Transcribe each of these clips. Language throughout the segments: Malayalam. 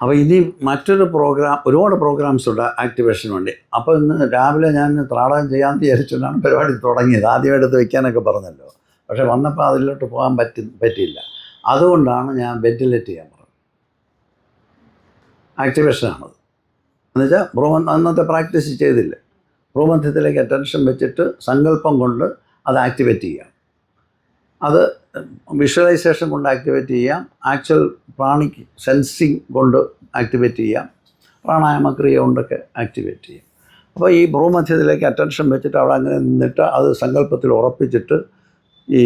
അപ്പോൾ ഇനി മറ്റൊരു പ്രോഗ്രാം, ഒരുപാട് പ്രോഗ്രാംസ് ഉണ്ട് ആക്ടിവേഷന് വേണ്ടി. അപ്പോൾ ഇന്ന് രാവിലെ ഞാൻ ത്രാടകം ചെയ്യാമെന്ന് വിചാരിച്ചുകൊണ്ടാണ് പരിപാടി തുടങ്ങിയത്. ആദ്യം എടുത്ത് വയ്ക്കാനൊക്കെ പറഞ്ഞല്ലോ, പക്ഷേ വന്നപ്പോൾ അതിലോട്ട് പോകാൻ പറ്റിയില്ല. അതുകൊണ്ടാണ് ഞാൻ വെന്റിലേറ്റ് ചെയ്യാൻ പറഞ്ഞത്. ആക്ടിവേഷനാണത്. എന്നുവെച്ചാൽ അന്നത്തെ പ്രാക്ടീസ് ചെയ്തില്ല. ഭ്രൂമധ്യത്തിലേക്ക് അറ്റൻഷൻ വെച്ചിട്ട് സങ്കല്പം കൊണ്ട് അത് ആക്ടിവേറ്റ് ചെയ്യാം. അത് വിഷ്വലൈസേഷൻ കൊണ്ട് ആക്ടിവേറ്റ് ചെയ്യാം, ആക്ച്വൽ പ്രാണിക് സെൻസിങ് കൊണ്ട് ആക്ടിവേറ്റ് ചെയ്യാം, പ്രാണായാമക്രിയ കൊണ്ടൊക്കെ ആക്ടിവേറ്റ് ചെയ്യാം. അപ്പോൾ ഈ ഭ്രൂമധ്യത്തിലേക്ക് അറ്റൻഷൻ വെച്ചിട്ട് അവിടെ അങ്ങനെ നിന്നിട്ട് അത് സങ്കല്പത്തിൽ ഉറപ്പിച്ചിട്ട് ഈ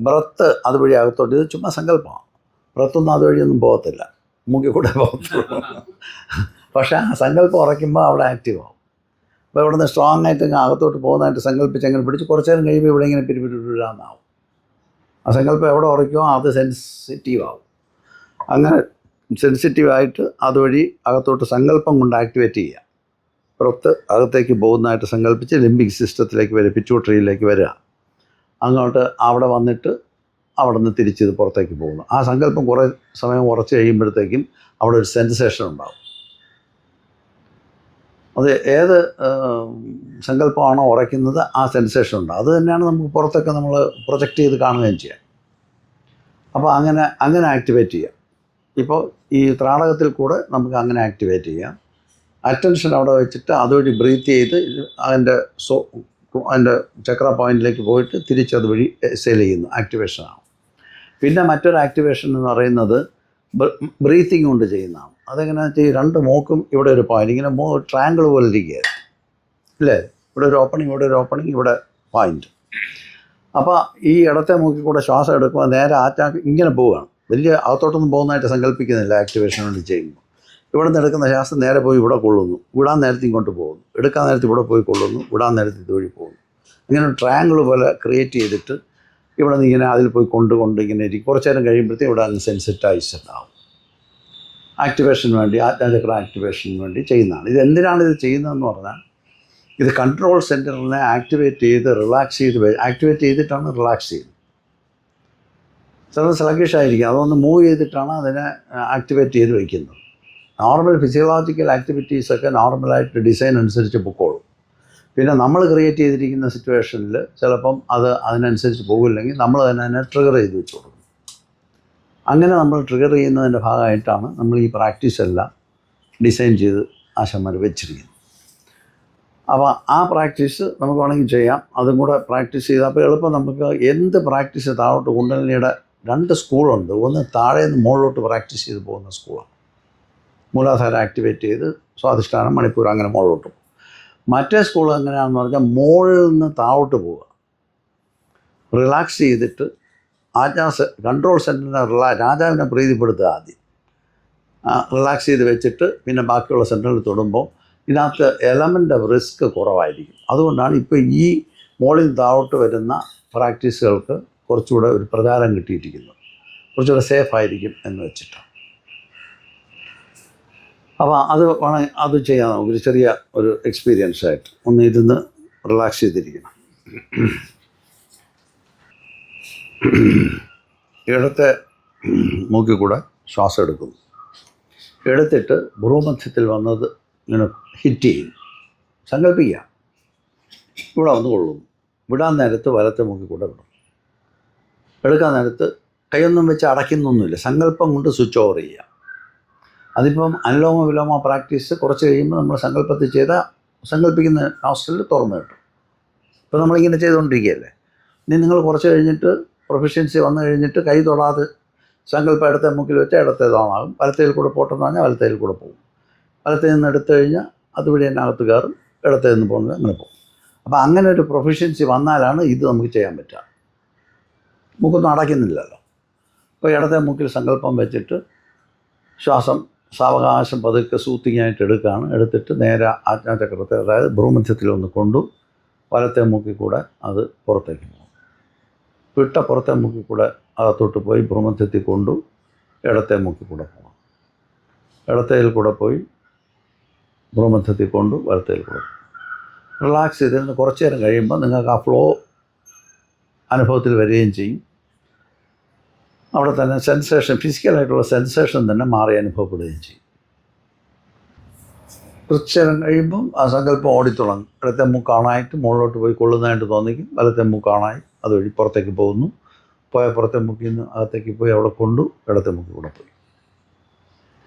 ബ്രത്ത് അതുവഴി അകത്തോട്ട്, ഇത് ചുമ്മാ സങ്കല്പമാണ്, ബ്രത്തൊന്നും അതുവഴിയൊന്നും പോകത്തില്ല, മൂക്കിൽ കൂടെ പോകത്തുള്ളൂ. പക്ഷേ ആ സങ്കല്പം ഉറയ്ക്കുമ്പോൾ അവിടെ ആക്റ്റീവ് ആവും. അപ്പോൾ ഇവിടെ നിന്ന് സ്ട്രോങ് ആയിട്ട് അകത്തോട്ട് പോകുന്നതായിട്ട് സങ്കല്പിച്ച് അങ്ങനെ പിടിച്ച് കുറച്ച് നേരം കഴിയുമ്പോൾ ഇവിടെ ഇങ്ങനെ പിരിപിരിപ്പിടാന്നാവും. ആ സങ്കല്പം എവിടെ ഉറയ്ക്കുമോ അത് സെൻസിറ്റീവ് ആവും. അങ്ങനെ സെൻസിറ്റീവായിട്ട് അതുവഴി അകത്തോട്ട് സങ്കല്പം കൊണ്ട് ആക്ടിവേറ്റ് ചെയ്യുക. പുറത്ത് അകത്തേക്ക് പോകുന്നതായിട്ട് സങ്കല്പിച്ച് ലിംബിക് സിസ്റ്റത്തിലേക്ക് വരിക, പിറ്റ്യൂട്ടറിയിലേക്ക് വരിക. അങ്ങോട്ട് അവിടെ വന്നിട്ട് അവിടെ നിന്ന് തിരിച്ചിത് പുറത്തേക്ക് പോകുന്നു. ആ സങ്കല്പം കുറേ സമയം ഉറച്ച് കഴിയുമ്പോഴത്തേക്കും അവിടെ ഒരു സെൻസേഷൻ ഉണ്ടാവും. അത് ഏത് സങ്കല്പമാണോ ഉറയ്ക്കുന്നത് ആ സെൻസേഷൻ ഉണ്ട്. അത് തന്നെയാണ് നമുക്ക് പുറത്തൊക്കെ നമ്മൾ പ്രൊജക്റ്റ് ചെയ്ത് കാണുകയും ചെയ്യാം. അപ്പോൾ അങ്ങനെ ആക്ടിവേറ്റ് ചെയ്യാം. ഇപ്പോൾ ഈ ത്രാടകത്തിൽ കൂടെ നമുക്ക് അങ്ങനെ ആക്ടിവേറ്റ് ചെയ്യാം. അറ്റൻഷൻ അവിടെ വെച്ചിട്ട് അതുവഴി ബ്രീത്ത് ചെയ്ത് അതിൻ്റെ ചക്ര പോയിൻറ്റിലേക്ക് പോയിട്ട് തിരിച്ചതുവഴി എക്സേൽ ചെയ്യുന്നു, ആക്ടിവേഷനാണ്. പിന്നെ മറ്റൊരു ആക്ടിവേഷൻ എന്ന് പറയുന്നത് ബ്രീത്തിങ് കൊണ്ട് ചെയ്യുന്നതാണ്. അതെങ്ങനെയാണെന്ന് വെച്ചാൽ ഈ രണ്ട് മൂക്കും ഇവിടെ ഒരു പോയിൻ്റ്, ഇങ്ങനെ ട്രയാങ്കിൾ പോലെ ഇരിക്കുകയാണ് അല്ലേ, ഇവിടെ ഒരു ഓപ്പണിങ്, ഇവിടെ ഒരു ഓപ്പണിങ്, ഇവിടെ പോയിൻ്റ്. അപ്പോൾ ഈ ഇടത്തെ മൂക്കിൽ കൂടെ ശ്വാസം എടുക്കുമ്പോൾ നേരെ ഇങ്ങനെ പോവുകയാണ്. വലിയ അകത്തോട്ടൊന്നും പോകുന്നതായിട്ട് സങ്കല്പിക്കുന്നില്ല ആക്ടിവേഷൻ വേണ്ടി ചെയ്യുമ്പോൾ. ഇവിടെ നിന്ന് എടുക്കുന്ന ശ്വാസം നേരെ പോയി ഇവിടെ കൊള്ളുന്നു, വിടാൻ നേരത്തെ ഇങ്ങോട്ട് പോകുന്നു, എടുക്കാൻ നേരത്തെ ഇവിടെ പോയി കൊള്ളുന്നു, വിടാൻ നേരത്തെ ഇതുവഴി പോകുന്നു. ഇങ്ങനെ ഒരു ട്രയാങ്കിൾ പോലെ ക്രിയേറ്റ് ചെയ്തിട്ട് ഇവിടെ നിന്ന് ഇങ്ങനെ അതിൽ പോയി കൊണ്ട് ഇങ്ങനെ ഇരിക്കും. കുറച്ച് നേരം കഴിയുമ്പോഴത്തേക്കും ഇവിടെ അങ്ങ് സെൻസിറ്റൈസ്ഡ് ആവും. ആക്ടിവേഷന് വേണ്ടി, ആജ്ഞാചക്ര ആക്ടിവേഷന് വേണ്ടി ചെയ്യുന്നതാണ്. ഇത് എന്തിനാണ് ഇത് ചെയ്യുന്നതെന്ന് പറഞ്ഞാൽ, ഇത് കൺട്രോൾ സെൻറ്ററിനെ ആക്ടിവേറ്റ് ചെയ്ത് റിലാക്സ് ചെയ്ത് ആക്ടിവേറ്റ് ചെയ്തിട്ടാണ് റിലാക്സ് ചെയ്യുന്നത്. ചിലത് സ്ലഗിഷ് ആയിരിക്കും, അതൊന്ന് മൂവ് ചെയ്തിട്ടാണ് അതിനെ ആക്ടിവേറ്റ് ചെയ്ത് വയ്ക്കുന്നത്. നോർമൽ ഫിസിയോളജിക്കൽ ആക്ടിവിറ്റീസൊക്കെ നോർമലായിട്ട് ഡിസൈൻ അനുസരിച്ച് പൊക്കോളും. പിന്നെ നമ്മൾ ക്രിയേറ്റ് ചെയ്തിരിക്കുന്ന സിറ്റുവേഷനിൽ ചിലപ്പം അത് അതിനനുസരിച്ച് പോകില്ലെങ്കിൽ നമ്മൾ തന്നെ ട്രിഗർ ചെയ്ത് വെച്ച് കൊടുക്കും. അങ്ങനെ നമ്മൾ ട്രിഗർ ചെയ്യുന്നതിൻ്റെ ഭാഗമായിട്ടാണ് നമ്മൾ ഈ പ്രാക്ടീസ് എല്ലാം ഡിസൈൻ ചെയ്ത് ആശാന്മാർ വെച്ചിരിക്കുന്നത്. അപ്പോൾ ആ പ്രാക്ടീസ് നമുക്ക് വേണമെങ്കിൽ ചെയ്യാം. അതും കൂടെ പ്രാക്ടീസ് ചെയ്ത് അപ്പോൾ എളുപ്പം നമുക്ക് എന്ത് പ്രാക്ടീസ് താഴോട്ട് കുണ്ടലിനിയുടെ 2 സ്കൂളുണ്ട്. ഒന്ന് താഴെ നിന്ന് മുകളിലോട്ട് പ്രാക്ടീസ് ചെയ്ത് പോകുന്ന സ്കൂളാണ്. മൂലാധാരം ആക്ടിവേറ്റ് ചെയ്ത് സ്വാധിഷ്ഠാനം, മണിപ്പൂർ അങ്ങനെ മുകളിലോട്ട് പോകും. മറ്റേ സ്കൂൾ എങ്ങനെയാണെന്ന് പറഞ്ഞാൽ മുകളിൽ നിന്ന് താഴോട്ട് പോവുക, റിലാക്സ് ചെയ്തിട്ട് കൺട്രോൾ സെൻറ്ററിനെ രാജാവിനെ പ്രീതിപ്പെടുത്തുക. ആദ്യം റിലാക്സ് ചെയ്ത് വെച്ചിട്ട് പിന്നെ ബാക്കിയുള്ള സെൻറ്ററിൽ തൊടുമ്പോൾ ഇതിനകത്ത് എലമെൻ്റ് ഓഫ് റിസ്ക് കുറവായിരിക്കും. അതുകൊണ്ടാണ് ഇപ്പോൾ ഈ മുകളിൽ താഴോട്ട് വരുന്ന പ്രാക്ടീസുകൾക്ക് കുറച്ചുകൂടെ ഒരു പ്രചാരം കിട്ടിയിരിക്കുന്നത്, കുറച്ചുകൂടെ സേഫായിരിക്കും എന്ന് വെച്ചിട്ടാണ്. അപ്പോൾ അത് ചെയ്യാം. നമുക്കൊരു ചെറിയ ഒരു എക്സ്പീരിയൻസ് ആയിട്ട് ഒന്ന് ഇരുന്ന് റിലാക്സ് ചെയ്തിരിക്കണം. ഇടത്തെ മൂക്കിൽ കൂടെ ശ്വാസം എടുക്കുന്നു, എടുത്തിട്ട് ഭ്രൂമധ്യത്തിൽ വന്നത് ഇങ്ങനെ ഹിറ്റ് ചെയ്യും. സങ്കല്പിക്കുക, ഇവിടെ വന്ന് കൊള്ളുന്നു, വിടാൻ നേരത്ത് വലത്തെ മൂക്കിൽ കൂടെ വിടും. എടുക്കാൻ നേരത്ത് കൈയൊന്നും വെച്ച് അടയ്ക്കുന്നൊന്നുമില്ല, സങ്കല്പം കൊണ്ട് സ്വിച്ച് ഓവർ ചെയ്യുക. അതിപ്പം അനുലോമ വിലോമ പ്രാക്ടീസ് കുറച്ച് കഴിയുമ്പോൾ നമ്മൾ സങ്കല്പത്തിൽ ചെയ്താൽ സങ്കല്പിക്കുന്ന നോസ്ട്രലിൽ തുറന്നു കിട്ടും. ഇപ്പോൾ നമ്മളിങ്ങനെ ചെയ്തുകൊണ്ടിരിക്കുകയല്ലേ. ഇനി നിങ്ങൾ കുറച്ച് കഴിഞ്ഞിട്ട് പ്രൊഫഷ്യൻസി വന്നു കഴിഞ്ഞിട്ട് കൈ തൊടാതെ സങ്കല്പം ഇടത്തെ മൂക്കിൽ വെച്ചാൽ ഇടത്തേത് ഓണാകും, വലത്തേൽ കൂടെ പോട്ടെന്ന് പറഞ്ഞാൽ വലത്തേൽ കൂടെ പോകും. വലത്തേൽ നിന്ന് എടുത്തു കഴിഞ്ഞാൽ അതുവഴി തന്നെ അകത്ത് കയറും, ഇടത്തേൽ നിന്ന് പോകുന്നത് അങ്ങനെ പോകും. അപ്പോൾ അങ്ങനെ ഒരു പ്രൊഫഷ്യൻസി വന്നാലാണ് ഇത് നമുക്ക് ചെയ്യാൻ പറ്റുക. മൂക്കൊന്നും അടയ്ക്കുന്നില്ലല്ലോ. അപ്പോൾ ഇടത്തെ മൂക്കിൽ സങ്കല്പം വെച്ചിട്ട് ശ്വാസം സാവകാശം പതുക്കെ സൂത്തിങ്ങായിട്ട് എടുക്കുകയാണ്. എടുത്തിട്ട് നേരെ ആജ്ഞാചക്രത്തെ, അതായത് ഭ്രൂമധ്യത്തിലൊന്ന് കൊണ്ടു വലത്തെ മൂക്കിൽ കൂടെ അത് പുറത്തേക്ക് പോകും. വിട്ട പുറത്തെ മൂക്കിൽ കൂടെ അകത്തോട്ട് പോയി ഭ്രൂമധ്യത്തിൽ കൊണ്ടു ഇടത്തെ മൂക്കിൽ കൂടെ പോകണം. ഇടത്തേൽ കൂടെ പോയി ഭ്രൂമധ്യത്തിൽ കൊണ്ടു വലത്തേൽ കൂടെ റിലാക്സ് ചെയ്തിരുന്ന് കുറച്ച് നേരം കഴിയുമ്പോൾ നിങ്ങൾക്ക് ആ ഫ്ലോ അനുഭവത്തിൽ വരികയും ചെയ്യും. അവിടെ തന്നെ സെൻസേഷൻ, ഫിസിക്കലായിട്ടുള്ള സെൻസേഷൻ തന്നെ മാറി അനുഭവപ്പെടുകയും ചെയ്യും. കുറച്ച് നേരം കഴിയുമ്പം ആ സങ്കല്പം ഓടിത്തുടങ്ങും. ഇടത്തെ മൂക്കാണായിട്ട് മുകളിലോട്ട് പോയി കൊള്ളുന്നതായിട്ട് തോന്നിക്കും, വലത്തെ മൂക്കാണായി അതുവഴി പുറത്തേക്ക് പോകുന്നു. പോയ പുറത്തെ മുക്കിൽ നിന്ന് അകത്തേക്ക് പോയി അവിടെ കൊണ്ടു ഇടത്തെ മുക്കിൽ കൂടെ പോയി.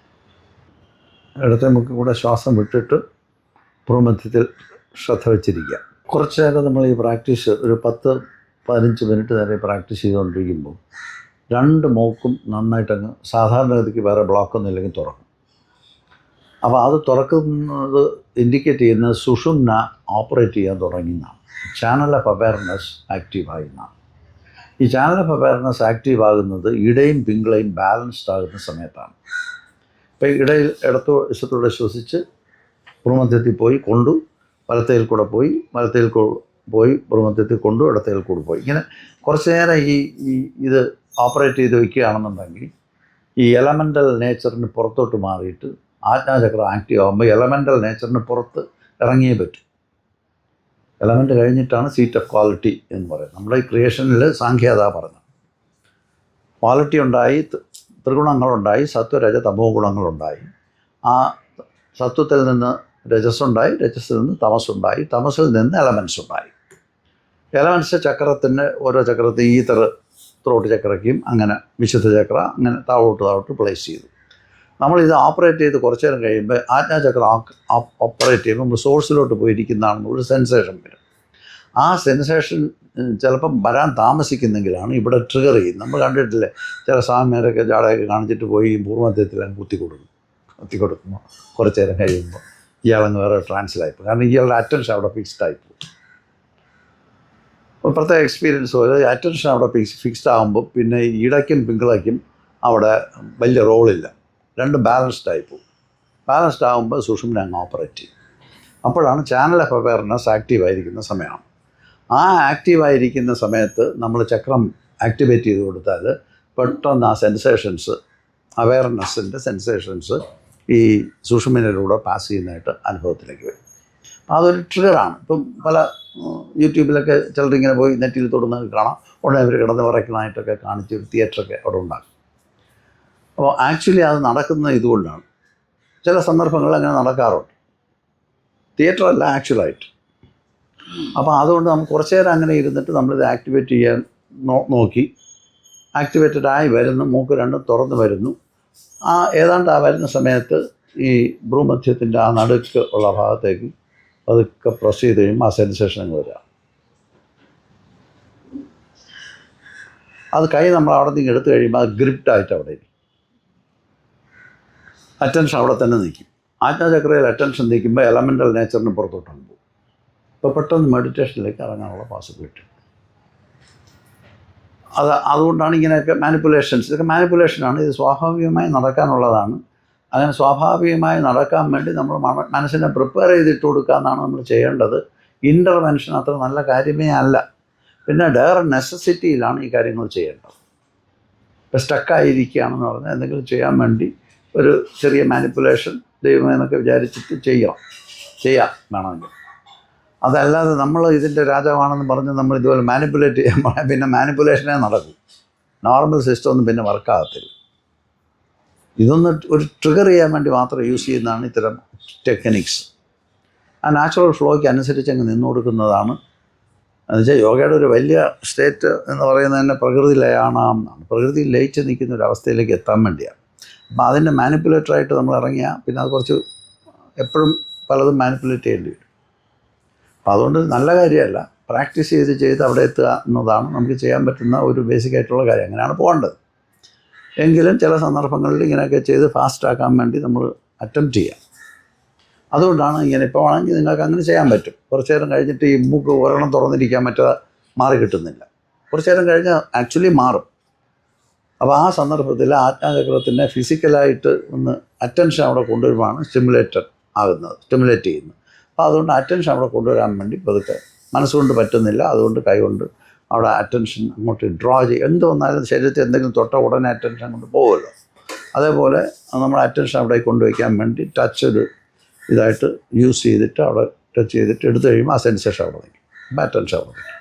ഇടത്തെ മുക്കിൽ കൂടെ ശ്വാസം വിട്ടിട്ട് ഭ്രൂമധ്യത്തിൽ ശ്രദ്ധ വെച്ചിരിക്കുക. കുറച്ച് നേരം നമ്മൾ ഈ പ്രാക്ടീസ് ഒരു 10-15 മിനിറ്റ് നേരെ പ്രാക്ടീസ് ചെയ്തുകൊണ്ടിരിക്കുമ്പോൾ 2 മൂക്കും നന്നായിട്ടങ്ങ് സാധാരണഗതിക്ക് വേറെ ബ്ലോക്കൊന്നും ഇല്ലെങ്കിൽ തുറക്കും. അപ്പോൾ അത് തുറക്കുന്നത് ഇൻഡിക്കേറ്റ് ചെയ്യുന്നത് സുഷുമ്ന ഓപ്പറേറ്റ് ചെയ്യാൻ തുടങ്ങിയെന്നാണ്. ചാനൽ ഓഫ് അവയർനെസ് ആക്റ്റീവായി എന്നാണ്. ഈ ചാനൽ ഓഫ് അവയർനെസ് ആക്റ്റീവ് ആകുന്നത് ഇടയും പിങ്കളയും ബാലൻസ്ഡ് ആകുന്ന സമയത്താണ്. ഇപ്പോൾ ഇടയിൽ ഇടത്തോ വശത്തൂടെ ശ്വസിച്ച് ഭ്രൂമധ്യത്തിൽ പോയി കൊണ്ടു, വലത്തേൽ കൂടെ പോയി, വലത്തേൽ പോയി ഭ്രൂമധ്യത്തിൽ കൊണ്ടു, ഇടത്തേൽ കൂടെ പോയി. ഇങ്ങനെ കുറച്ച് നേരം ഇത് ഓപ്പറേറ്റ് ചെയ്ത് വയ്ക്കുകയാണെന്നുണ്ടെങ്കിൽ ഈ എലമെൻ്റൽ നേച്ചറിന് പുറത്തോട്ട് മാറിയിട്ട് ആജ്ഞാചക്രം ആക്റ്റീവ് ആകുമ്പോൾ എലമെൻ്റൽ നേച്ചറിന് പുറത്ത് ഇറങ്ങിയേ പറ്റും. എലമെൻ്റ് കഴിഞ്ഞിട്ടാണ് സീറ്റ് ഓഫ് ക്വാളിറ്റി എന്ന് പറയുന്നത്. നമ്മുടെ ഈ ക്രിയേഷനിൽ സാഖ്യത പറഞ്ഞു, ക്വാളിറ്റി ഉണ്ടായി, ത്രിഗുണങ്ങളുണ്ടായി, സത്വരജ തമോ ഗുണങ്ങളുണ്ടായി. ആ സത്വത്തിൽ നിന്ന് രജസ്സുണ്ടായി, രജസ്സിൽ നിന്ന് തമസ്സുണ്ടായി, തമസിൽ നിന്ന് എലമെൻസ് ഉണ്ടായി. എലമെൻസ് ചക്രത്തിന് ഓരോ ചക്രത്തിൽ ഈതർ ത്രോട്ട് ചക്രയ്ക്കും അങ്ങനെ വിശുദ്ധ ചക്ര അങ്ങനെ താഴോട്ട് പ്ലേസ് ചെയ്തു. നമ്മളിത് ഓപ്പറേറ്റ് ചെയ്ത് കുറച്ച് നേരം കഴിയുമ്പോൾ ആജ്ഞാചക്രം ഓപ്പറേറ്റ് ചെയ്യുമ്പോൾ നമ്മൾ സോഴ്സിലോട്ട് പോയിരിക്കുന്നതാണെന്നൊരു സെൻസേഷൻ വരും. ആ സെൻസേഷൻ ചിലപ്പം വരാൻ താമസിക്കുന്നെങ്കിലാണ് ഇവിടെ ട്രിഗർ ചെയ്യുന്നത്. നമ്മൾ കണ്ടിട്ടില്ലേ, ചില സ്വാമിമാരൊക്കെ ജാടയൊക്കെ കാണിച്ചിട്ട് പോയി ഭൂമധ്യത്തിൽ കുത്തി കൊടുക്കുമ്പോൾ കുറച്ച് നേരം കഴിയുമ്പോൾ ഇയാളങ്ങ് വേറെ ട്രാൻസ്ലായിപ്പോൾ, കാരണം ഇയാളുടെ അറ്റൻഷൻ അവിടെ ഫിക്സ്ഡ് ആയിപ്പോകും. പ്രത്യേക എക്സ്പീരിയൻസ് പോലെ അറ്റൻഷൻ അവിടെ ഫിക്സ്ഡ് ആകുമ്പോൾ പിന്നെ ഇടയ്ക്കും പിങ്കളയ്ക്കും അവിടെ വലിയ റോളില്ല, രണ്ടും ബാലൻസ്ഡ് ആയിപ്പോവും. ബാലൻസ്ഡ് ആകുമ്പോൾ സുഷുമ്ന അങ്ങ് ഓപ്പറേറ്റ് ചെയ്യും. അപ്പോഴാണ് ചാനൽ ഓഫ് അവയർനെസ് ആക്റ്റീവായിരിക്കുന്ന സമയമാണ്. ആ ആക്റ്റീവായിരിക്കുന്ന സമയത്ത് നമ്മൾ ചക്രം ആക്ടിവേറ്റ് ചെയ്ത് കൊടുത്താൽ പെട്ടെന്ന് ആ സെൻസേഷൻസ്, അവയർനെസ്സിൻ്റെ സെൻസേഷൻസ് ഈ സുഷുമ്നയിലൂടെ പാസ് ചെയ്യുന്നതായിട്ട് അനുഭവത്തിലേക്ക് വരും. അതൊരു ട്രിഗറാണ്. ഇപ്പം പല യൂട്യൂബിലൊക്കെ ചിലരിങ്ങനെ പോയി നെറ്റിൽ തൊടുന്നത് കാണാം, ഉടനെ അവർ കിടന്ന് വിറയ്ക്കുന്നതായിട്ടൊക്കെ കാണിച്ച് ഒരു തിയേറ്ററൊക്കെ അവിടെ ഉണ്ടാകും. അപ്പോൾ ആക്ച്വലി അത് നടക്കുന്നത് ഇതുകൊണ്ടാണ്. ചില സന്ദർഭങ്ങളിൽ അങ്ങനെ നടക്കാറുണ്ട്, തിയേറ്ററല്ല ആക്ച്വലായിട്ട്. അപ്പോൾ അതുകൊണ്ട് നമുക്ക് കുറച്ച് നേരം അങ്ങനെ ഇരുന്നിട്ട് നമ്മളിത് ആക്ടിവേറ്റ് ചെയ്യാൻ നോക്കി. ആക്ടിവേറ്റഡ് ആയി വരുന്നു, മൂക്ക് രണ്ടും തുറന്ന് വരുന്നു. ഏതാണ്ട് ആ വരുന്ന സമയത്ത് ഈ ഭ്രൂമധ്യത്തിൻ്റെ ആ നടുക്ക് ഉള്ള ഭാഗത്തേക്ക് അതൊക്കെ പ്രസ് ചെയ്ത് കഴിയുമ്പോൾ ആ സെൻസേഷൻ അങ്ങ് വരിക. അത് കൈ നമ്മൾ അവിടെ നിന്ന് എടുത്തു കഴിയുമ്പോൾ അത് ഗ്രിപ്റ്റായിട്ട് അവിടെ ഇരിക്കും. അറ്റൻഷൻ അവിടെ തന്നെ നിൽക്കും. ആജ്ഞാചക്രയിൽ അറ്റൻഷൻ നിൽക്കുമ്പോൾ എലമെൻ്റൽ നേച്ചറിന് പുറത്തോട്ടാണ് പോകും. ഇപ്പോൾ പെട്ടെന്ന് മെഡിറ്റേഷനിലേക്ക് ഇറങ്ങാനുള്ള പോസിബിലിറ്റി. അതുകൊണ്ടാണ് ഇങ്ങനെയൊക്കെ മാനിപ്പുലേഷൻസ്, ഇതൊക്കെ മാനിപ്പുലേഷനാണ്. ഇത് സ്വാഭാവികമായി നടക്കാനുള്ളതാണ്. അങ്ങനെ സ്വാഭാവികമായി നടക്കാൻ വേണ്ടി നമ്മൾ മനസ്സിനെ പ്രിപ്പയർ ചെയ്തിട്ട് കൊടുക്കുക എന്നാണ് നമ്മൾ ചെയ്യേണ്ടത്. ഇൻ്റർവെൻഷൻ അത്ര നല്ല കാര്യമേ അല്ല. പിന്നെ ഡയർ നെസസിറ്റിയിലാണ് ഈ കാര്യങ്ങൾ ചെയ്യേണ്ടത്. ഇപ്പോൾ സ്റ്റക്കായിരിക്കുകയാണെന്ന് പറഞ്ഞാൽ എന്തെങ്കിലും ചെയ്യാൻ വേണ്ടി ഒരു ചെറിയ മാനിപ്പുലേഷൻ ദൈവം എന്നൊക്കെ വിചാരിച്ചിട്ട് ചെയ്യാം വേണമെങ്കിൽ. അതല്ലാതെ നമ്മൾ ഇതിൻ്റെ രാജാവാണെന്ന് പറഞ്ഞ് നമ്മൾ ഇതുപോലെ മാനിപ്പുലേറ്റ് ചെയ്യാൻ പോയാൽ പിന്നെ മാനിപ്പുലേഷനേ നടക്കും. നോർമൽ സിസ്റ്റം ഒന്നും പിന്നെ വർക്കാകത്തില്ല. ഇതൊന്ന് ഒരു ട്രിഗർ ചെയ്യാൻ വേണ്ടി മാത്രം യൂസ് ചെയ്യുന്നതാണ് ഇത്തരം ടെക്നിക്സ്. ആ നാച്ചുറൽ ഫ്ലോയ്ക്ക് അനുസരിച്ച് അങ്ങ് നിന്ന് കൊടുക്കുന്നതാണ്. എന്നുവെച്ചാൽ യോഗയുടെ ഒരു വലിയ സ്റ്റേറ്റ് എന്ന് പറയുന്നത് തന്നെ പ്രകൃതി ലയണം എന്നാണ്. പ്രകൃതി ലയിച്ച് നിൽക്കുന്ന ഒരു അവസ്ഥയിലേക്ക് എത്താൻ വേണ്ടിയാണ്. അപ്പോൾ അതിൻ്റെ മാനിപ്പുലേറ്ററായിട്ട് നമ്മൾ ഇറങ്ങിയാൽ പിന്നെ അത് കുറച്ച് എപ്പോഴും പലതും മാനിപ്പുലേറ്റ് ചെയ്യേണ്ടി വരും. അപ്പോൾ അതുകൊണ്ട് നല്ല കാര്യമല്ല. പ്രാക്ടീസ് ചെയ്ത് അവിടെ എത്തുക എന്നതാണ് നമുക്ക് ചെയ്യാൻ പറ്റുന്ന ഒരു ബേസിക്കായിട്ടുള്ള കാര്യം. അങ്ങനെയാണ് പോകേണ്ടത്. എങ്കിലും ചില സന്ദർഭങ്ങളിൽ ഇങ്ങനെയൊക്കെ ചെയ്ത് ഫാസ്റ്റാക്കാൻ വേണ്ടി നമ്മൾ അറ്റംപ്റ്റ് ചെയ്യാം. അതുകൊണ്ടാണ് ഇങ്ങനെ. ഇപ്പോൾ ആണെങ്കിൽ നിങ്ങൾക്ക് അങ്ങനെ ചെയ്യാൻ പറ്റും. കുറച്ച് നേരം കഴിഞ്ഞിട്ട് ഈ മൂക്ക് ഒരെണ്ണം തുറന്നിരിക്കാൻ പറ്റാതെ മാറി കിട്ടുന്നില്ല. കുറച്ച് നേരം കഴിഞ്ഞാൽ ആക്ച്വലി മാറും. അപ്പോൾ ആ സന്ദർഭത്തിൽ ആജ്ഞാചക്രത്തിനെ ഫിസിക്കലായിട്ട് ഒന്ന് അറ്റൻഷൻ അവിടെ കൊണ്ടുവരുമ്പോഴാണ് സ്റ്റിമുലേറ്റ് ചെയ്യുന്നത്. അപ്പോൾ അതുകൊണ്ട് അറ്റൻഷൻ അവിടെ കൊണ്ടുവരാൻ വേണ്ടി പതുക്കെ മനസ്സുകൊണ്ട് പറ്റുന്നില്ല, അതുകൊണ്ട് കൈകൊണ്ട് അവിടെ അറ്റൻഷൻ അങ്ങോട്ട് ഡ്രോ ചെയ്യും. എന്ത് വന്നാലും ശരീരത്തിൽ എന്തെങ്കിലും തൊട്ട ഉടനെ അറ്റൻഷൻ കൊണ്ട് പോകുമല്ലോ. അതേപോലെ നമ്മൾ അറ്റൻഷൻ അവിടെ കൊണ്ടുവയ്ക്കാൻ വേണ്ടി ടച്ച് ഇതായിട്ട് യൂസ് ചെയ്തിട്ട് അവിടെ ടച്ച് ചെയ്തിട്ട് എടുത്തു കഴിയുമ്പോൾ ആ സെൻസേഷൻ അവിടെ നിൽക്കും. അപ്പോൾ അറ്റൻഷൻ അവിടെ നിൽക്കും.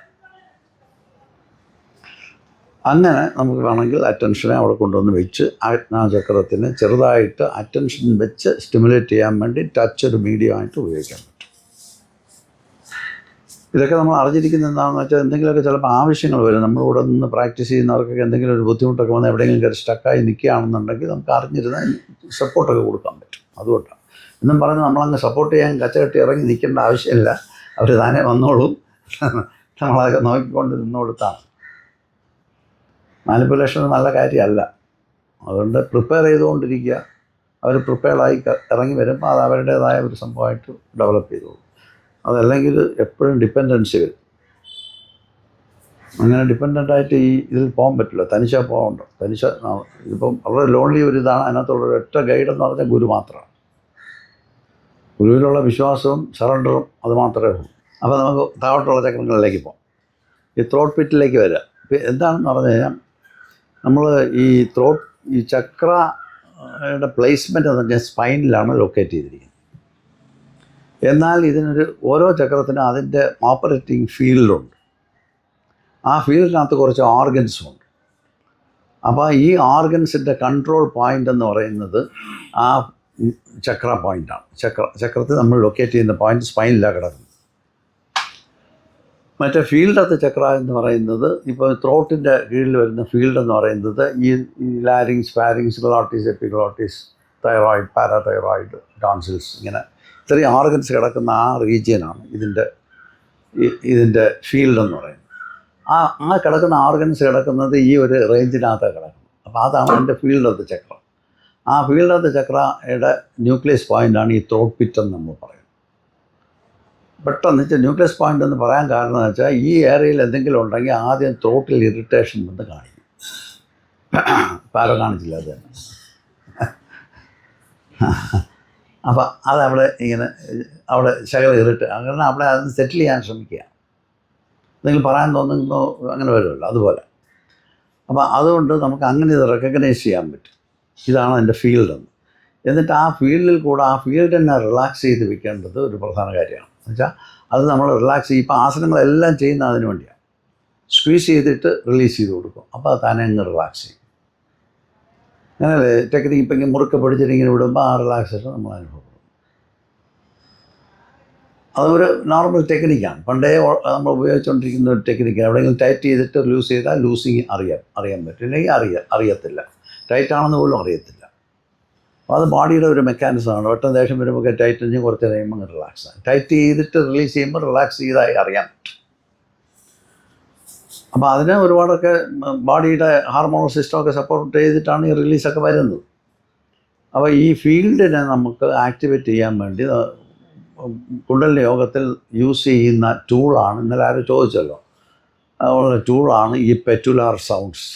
അങ്ങനെ നമുക്ക് വേണമെങ്കിൽ അറ്റൻഷനെ അവിടെ കൊണ്ടുവന്ന് വെച്ച് ആജ്ഞാചക്രത്തിന് ചെറുതായിട്ട് അറ്റൻഷൻ വെച്ച് സ്റ്റിമുലേറ്റ് ചെയ്യാൻ വേണ്ടി ടച്ച് ഒരു മീഡിയമായിട്ട് ഉപയോഗിക്കാൻ പറ്റും. ഇതൊക്കെ നമ്മൾ അറിഞ്ഞിരിക്കുന്നത് എന്താണെന്ന് വെച്ചാൽ എന്തെങ്കിലുമൊക്കെ ചിലപ്പോൾ ആവശ്യങ്ങൾ വരും. നമ്മളിവിടെ നിന്ന് പ്രാക്ടീസ് ചെയ്യുന്നവർക്കൊക്കെ എന്തെങ്കിലും ഒരു ബുദ്ധിമുട്ടൊക്കെ വന്ന് എവിടെയെങ്കിലും കയറി സ്റ്റക്കായി നിൽക്കുകയാണെന്നുണ്ടെങ്കിൽ നമുക്ക് അറിഞ്ഞിരുന്ന സപ്പോർട്ടൊക്കെ കൊടുക്കാൻ പറ്റും. അതുകൊണ്ടാണ് എന്നും പറഞ്ഞ് നമ്മളങ്ങ് സപ്പോർട്ട് ചെയ്യാൻ കച്ചകെട്ടി ഇറങ്ങി നിൽക്കേണ്ട ആവശ്യമില്ല. അവർ താനെ വന്നോളും, നമ്മളതൊക്കെ നോക്കിക്കൊണ്ട് നിന്ന് കൊടുത്താണ്. മാനിപ്പുലേഷൻ നല്ല കാര്യമല്ല. അതുകൊണ്ട് പ്രിപ്പയർ ചെയ്തുകൊണ്ടിരിക്കുക. അവർ പ്രിപ്പയർഡായി ഇറങ്ങി വരുമ്പോൾ അത് അവരുടേതായ ഒരു സംഭവമായിട്ട് ഡെവലപ്പ് ചെയ്തോളൂ. അതല്ലെങ്കിൽ എപ്പോഴും ഡിപ്പെൻഡൻസി വരും. അങ്ങനെ ഡിപ്പെൻഡൻ്റായിട്ട് ഇതിൽ പോകാൻ പറ്റില്ല. തനിച്ചാൽ പോകണ്ട. ഇതിപ്പം വളരെ ലോൺലി ഒരു ഇതാണ്. അതിനകത്തുള്ള ഒറ്റ ഗൈഡെന്ന് പറഞ്ഞാൽ ഗുരു മാത്രമാണ്. ഗുരുവിലുള്ള വിശ്വാസവും സറണ്ടറും അത് മാത്രമേ ഉള്ളൂ. അപ്പോൾ നമുക്ക് താഴോട്ടുള്ള ചക്രങ്ങളിലേക്ക് പോകാം. ഈ ത്രോട്ട് പിറ്റിലേക്ക് വരിക. എന്താണെന്ന് പറഞ്ഞു കഴിഞ്ഞാൽ നമ്മൾ ഈ ചക്രയുടെ പ്ലേസ്മെൻറ്റ് എന്ന് പറഞ്ഞാൽ സ്പൈനിലാണ് ലൊക്കേറ്റ് ചെയ്തിരിക്കുന്നത്. എന്നാൽ ഓരോ ചക്രത്തിനും അതിൻ്റെ ഓപ്പറേറ്റിംഗ് ഫീൽഡുണ്ട്. ആ ഫീൽഡിനകത്ത് കുറച്ച് ഓർഗൻസും ഉണ്ട്. അപ്പോൾ ഈ ഓർഗൻസിൻ്റെ കൺട്രോൾ പോയിൻ്റ് എന്ന് പറയുന്നത് ആ ചക്ര പോയിൻ്റാണ്. ചക്രത്തിൽ നമ്മൾ ലൊക്കേറ്റ് ചെയ്യുന്ന പോയിൻ്റ് സ്പൈനിലാണ് കിടക്കുന്നത്. മറ്റേ ഫീൽഡ് ഓഫ് ദ ചക്ര എന്ന് പറയുന്നത് ഇപ്പോൾ ത്രോട്ടിൻ്റെ കീഴിൽ വരുന്ന ഫീൽഡ് എന്ന് പറയുന്നത് ഈ larynx, pharynx, glottis, epiglottis, thyroid, parathyroid, tonsils, ഇങ്ങനെ ഇത്രയും ഓർഗൻസ് കിടക്കുന്ന ആ റീജിയനാണ് ഇതിൻ്റെ ഫീൽഡ് എന്ന് പറയുന്നത്. ആ കിടക്കുന്ന ഓർഗൻസ് കിടക്കുന്നത് ഈ ഒരു റേഞ്ചിനകത്ത് കിടക്കുന്നത്. അപ്പോൾ അതാണ് എൻ്റെ ഫീൽഡ് ഓഫ് ദ ചക്ര. ആ ഫീൽഡ് ഓഫ് ദ ചക്രയുടെ ന്യൂക്ലിയസ് പോയിൻ്റാണ് ഈ ത്രോട്ട് പിറ്റ് എന്ന് നമ്മൾ പറയുന്നത്. പെട്ടെന്ന് വെച്ചാൽ ന്യൂക്ലിയസ് പോയിൻ്റ് എന്ന് പറയാൻ കാരണം എന്ന് വെച്ചാൽ ഈ ഏരിയയിൽ എന്തെങ്കിലും ഉണ്ടെങ്കിൽ ആദ്യം ത്രോട്ടിൽ ഇറിറ്റേഷൻ വന്ന് കാണിക്കും. പാരോ കാണിച്ചില്ല അത് തന്നെ. അപ്പോൾ അതവിടെ ഇങ്ങനെ അവിടെ ശകലം കാരണം അവിടെ അതൊന്ന് സെറ്റിൽ ചെയ്യാൻ ശ്രമിക്കുക. എന്തെങ്കിലും പറയാൻ തോന്നുന്നു അങ്ങനെ വരുമല്ലോ, അതുപോലെ. അപ്പോൾ അതുകൊണ്ട് നമുക്ക് അങ്ങനെ ഇത് റെക്കഗ്നൈസ് ചെയ്യാൻ പറ്റും. ഇതാണ് എൻ്റെ ഫീൽഡെന്ന്. എന്നിട്ട് ആ ഫീൽഡിൽ കൂടെ ആ ഫീൽഡിനെ റിലാക്സ് ചെയ്ത് വെക്കേണ്ടത് ഒരു പ്രധാന കാര്യമാണ്. എന്നുവെച്ചാൽ അത് നമ്മൾ റിലാക്സ് ചെയ്യും. ഇപ്പോൾ ആസനങ്ങളെല്ലാം ചെയ്യുന്ന അതിന് വേണ്ടിയാണ്. സ്ക്വീസ് ചെയ്തിട്ട് റിലീസ് ചെയ്ത് കൊടുക്കും. അപ്പോൾ അത് തന്നെ അങ്ങ് റിലാക്സ് ചെയ്യും. അങ്ങനെയല്ലേ ടെക്നിക്ക്. ഇപ്പം ഇങ്ങനെ മുറുക്കെ പിടിച്ചിട്ടിങ്ങനെ വിടുമ്പോൾ ആ റിലാക്സേഷൻ നമ്മൾ അനുഭവപ്പെടും. അതൊരു നോർമൽ ടെക്നിക്കാണ്. പണ്ടേ നമ്മൾ ഉപയോഗിച്ചുകൊണ്ടിരിക്കുന്ന ഒരു ടെക്നിക്കാണ്. എവിടെയെങ്കിലും ടൈറ്റ് ചെയ്തിട്ട് ലൂസ് ചെയ്താൽ ലൂസിങ് അറിയാൻ പറ്റും. ഇല്ലെങ്കിൽ അറിയത്തില്ല. ടൈറ്റാണെന്ന് പോലും അറിയത്തില്ല. അപ്പോൾ അത് ബോഡിയുടെ ഒരു മെക്കാനിസമാണ്. പെട്ടെന്ന് ദേഷ്യം വരുമ്പോൾ ടൈറ്റ് കഴിഞ്ഞ് കുറച്ച് കഴിയുമ്പോൾ അങ്ങ് റിലാക്സ് ആകും. ടൈറ്റ് ചെയ്തിട്ട് റിലീസ് ചെയ്യുമ്പോൾ റിലാക്സ് ചെയ്തായി അറിയാൻ പറ്റും. അപ്പോൾ അതിന് ഒരുപാടൊക്കെ ബോഡിയുടെ ഹാർമോണൽ സിസ്റ്റമൊക്കെ സപ്പോർട്ട് ചെയ്തിട്ടാണ് ഈ റിലീസൊക്കെ വരുന്നത്. അപ്പോൾ ഈ ഫീൽഡിനെ നമുക്ക് ആക്ടിവേറ്റ് ചെയ്യാൻ വേണ്ടി കുണ്ടലിനി യോഗത്തിൽ യൂസ് ചെയ്യുന്ന ടൂളാണ്, ഇന്നലെ ആരും ചോദിച്ചല്ലോ, അതുപോലെ ടൂളാണ് ഈ പെറ്റുലാർ സൗണ്ട്സ്.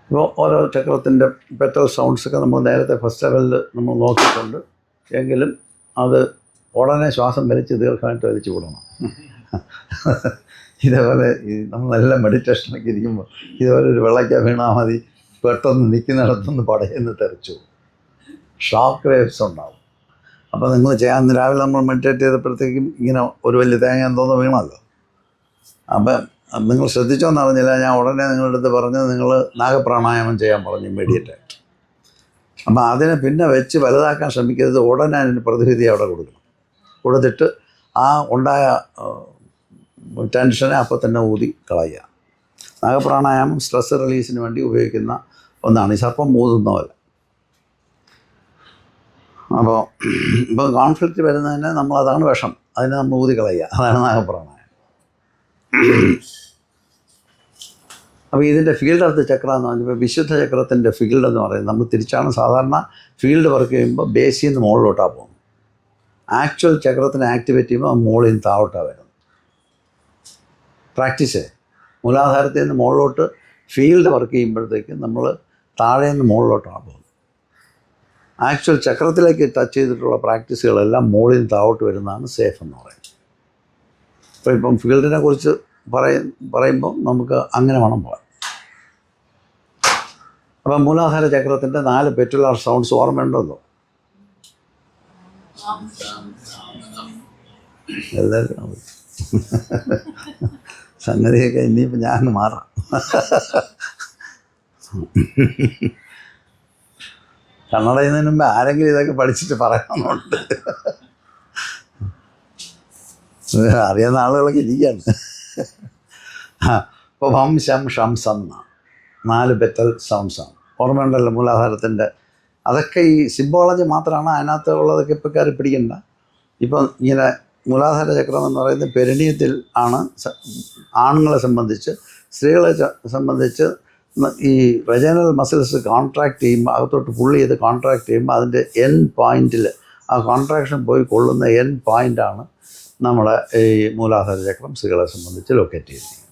ഇപ്പോൾ ഓരോ ചക്രത്തിൻ്റെ പെറ്റൽ സൗണ്ട്സൊക്കെ നമ്മൾ നേരത്തെ ഫസ്റ്റ് ലെവലിൽ നമ്മൾ നോക്കിയിട്ടുണ്ട്. എങ്കിലും അത് ഉടനെ ശ്വാസം വലിച്ച് ദീർഘമായിട്ട് വലിച്ചു വിടണം. ഇതേപോലെ നമ്മളെല്ലാം മെഡിറ്റേഷനൊക്കെ ഇരിക്കുമ്പോൾ ഇതുപോലെ ഒരു വെള്ളയ്ക്ക വീണാൽ മതി, പെട്ടെന്ന് നിൽക്കുന്നിടത്തുനിന്ന് പടയെന്ന് തെറിച്ചു ഷോക്ക് വേവ്സ് ഉണ്ടാവും. അപ്പോൾ നിങ്ങൾ ചെയ്യാൻ രാവിലെ നമ്മൾ മെഡിറ്റേറ്റ് ചെയ്തപ്പോഴത്തേക്കും ഇങ്ങനെ ഒരു വലിയ തേങ്ങ എന്തോന്ന് വീണല്ലോ. അപ്പം നിങ്ങൾ ശ്രദ്ധിച്ചോന്ന് അറിഞ്ഞില്ല, ഞാൻ ഉടനെ നിങ്ങളുടെ അടുത്ത് പറഞ്ഞ് നിങ്ങൾ നാഗപ്രാണായാമം ചെയ്യാൻ പറഞ്ഞു ഇമ്മീഡിയറ്റായിട്ട്. അപ്പോൾ അതിനെ പിന്നെ വെച്ച് വലുതാക്കാൻ ശ്രമിക്കരുത്. ഉടനെ അതിന് പ്രതിവിധി അവിടെ കൊടുത്തിട്ട് ആ ഉണ്ടായ ടെൻഷനെ അപ്പോൾ തന്നെ ഊതി കളയുക. നാഗപ്രാണായാമം സ്ട്രെസ് റിലീസിന് വേണ്ടി ഉപയോഗിക്കുന്ന ഒന്നാണ്. ഈ സർപ്പം ഊതുന്ന പോലെ. അപ്പോൾ ഇപ്പോൾ കോൺഫ്ലിക്റ്റ് വരുന്നതിന് നമ്മളതാണ് വിഷം, അതിനെ നമ്മൾ ഊതി കളയുക. അതാണ് നാഗപ്രാണായാമം. അപ്പോൾ ഇതിൻ്റെ ഫീൽഡ് ഓഫ് ദ ചക്ര എന്ന് പറഞ്ഞപ്പോൾ വിശുദ്ധ ചക്രത്തിൻ്റെ ഫീൽഡ് എന്ന് പറയുന്നത് നമ്മൾ തിരിച്ചാണ് സാധാരണ ഫീൽഡ് വർക്ക് ചെയ്യുമ്പോൾ ബേസിൽ നിന്ന് മുകളിലോട്ടാണ് പോകുന്നത്. ആക്ച്വൽ ചക്രത്തിനെ ആക്ടിവേറ്റ് ചെയ്യുമ്പോൾ മുകളിൽ നിന്ന് താഴോട്ടാണ് വരുന്നത്. പ്രാക്ടീസ് മൂലാധാരത്തിൽ നിന്ന് മുകളിലോട്ട് ഫീൽഡ് വർക്ക് ചെയ്യുമ്പോഴത്തേക്കും നമ്മൾ താഴെ നിന്ന് മുകളിലോട്ടാണ് പോകുന്നത്. ആക്ച്വൽ ചക്രത്തിലേക്ക് ടച്ച് ചെയ്തിട്ടുള്ള പ്രാക്ടീസുകളെല്ലാം മുകളിൽ നിന്ന് താഴോട്ട് വരുന്നതാണ് സേഫ് എന്ന് പറയുന്നത്. അപ്പോൾ ഇപ്പം ഫീൽഡിനെ കുറിച്ച് പറയുമ്പോൾ നമുക്ക് അങ്ങനെ വേണം പോകാൻ. അപ്പം മൂലാധാര ചക്രത്തിൻ്റെ 4 പെറ്റുലാർ സൗണ്ട്സ് ഓർമ്മയുണ്ടല്ലോ എല്ലാവരും. സംഗതിയൊക്കെ ഇനിയിപ്പോൾ ഞാൻ മാറാം. കണ്ണട ചെയ്യുന്നതിന് മുമ്പ് ആരെങ്കിലും ഇതൊക്കെ പഠിച്ചിട്ട് പറയണമെന്നുണ്ട്. അറിയാവുന്ന ആളുകളൊക്കെ ഇരിക്കുകയാണ്. ഇപ്പോൾ വം ശം ഷം സം 4 പെറ്റൽ സൗണ്ട്സാണ്. ഓർമ്മയുണ്ടല്ലോ മൂലാധാരത്തിൻ്റെ. അതൊക്കെ ഈ സിംബോളജി മാത്രമാണ്, അതിനകത്ത് ഉള്ളതൊക്കെ ഇപ്പോൾ കയറി പിടിക്കണ്ട. ഇപ്പം ഇങ്ങനെ മൂലാധാര ചക്രം എന്ന് പറയുന്നത് പെരിണിയത്തിൽ ആണ് ആണുങ്ങളെ സംബന്ധിച്ച്. സ്ത്രീകളെ സംബന്ധിച്ച് ഈ വെജൈനൽ മസിൽസ് കോൺട്രാക്ട് ചെയ്യുമ്പോൾ, അകത്തോട്ട് പുള്ളി ചെയ്ത് കോൺട്രാക്ട് ചെയ്യുമ്പോൾ അതിൻ്റെ എൻ പോയിൻറ്റിൽ ആ കോൺട്രാക്ഷൻ പോയി കൊള്ളുന്ന എൻ പോയിൻ്റാണ് നമ്മുടെ ഈ മൂലാധാര ചക്രം സ്ത്രീകളെ സംബന്ധിച്ച് ലൊക്കേറ്റ് ചെയ്തിരിക്കുന്നത്.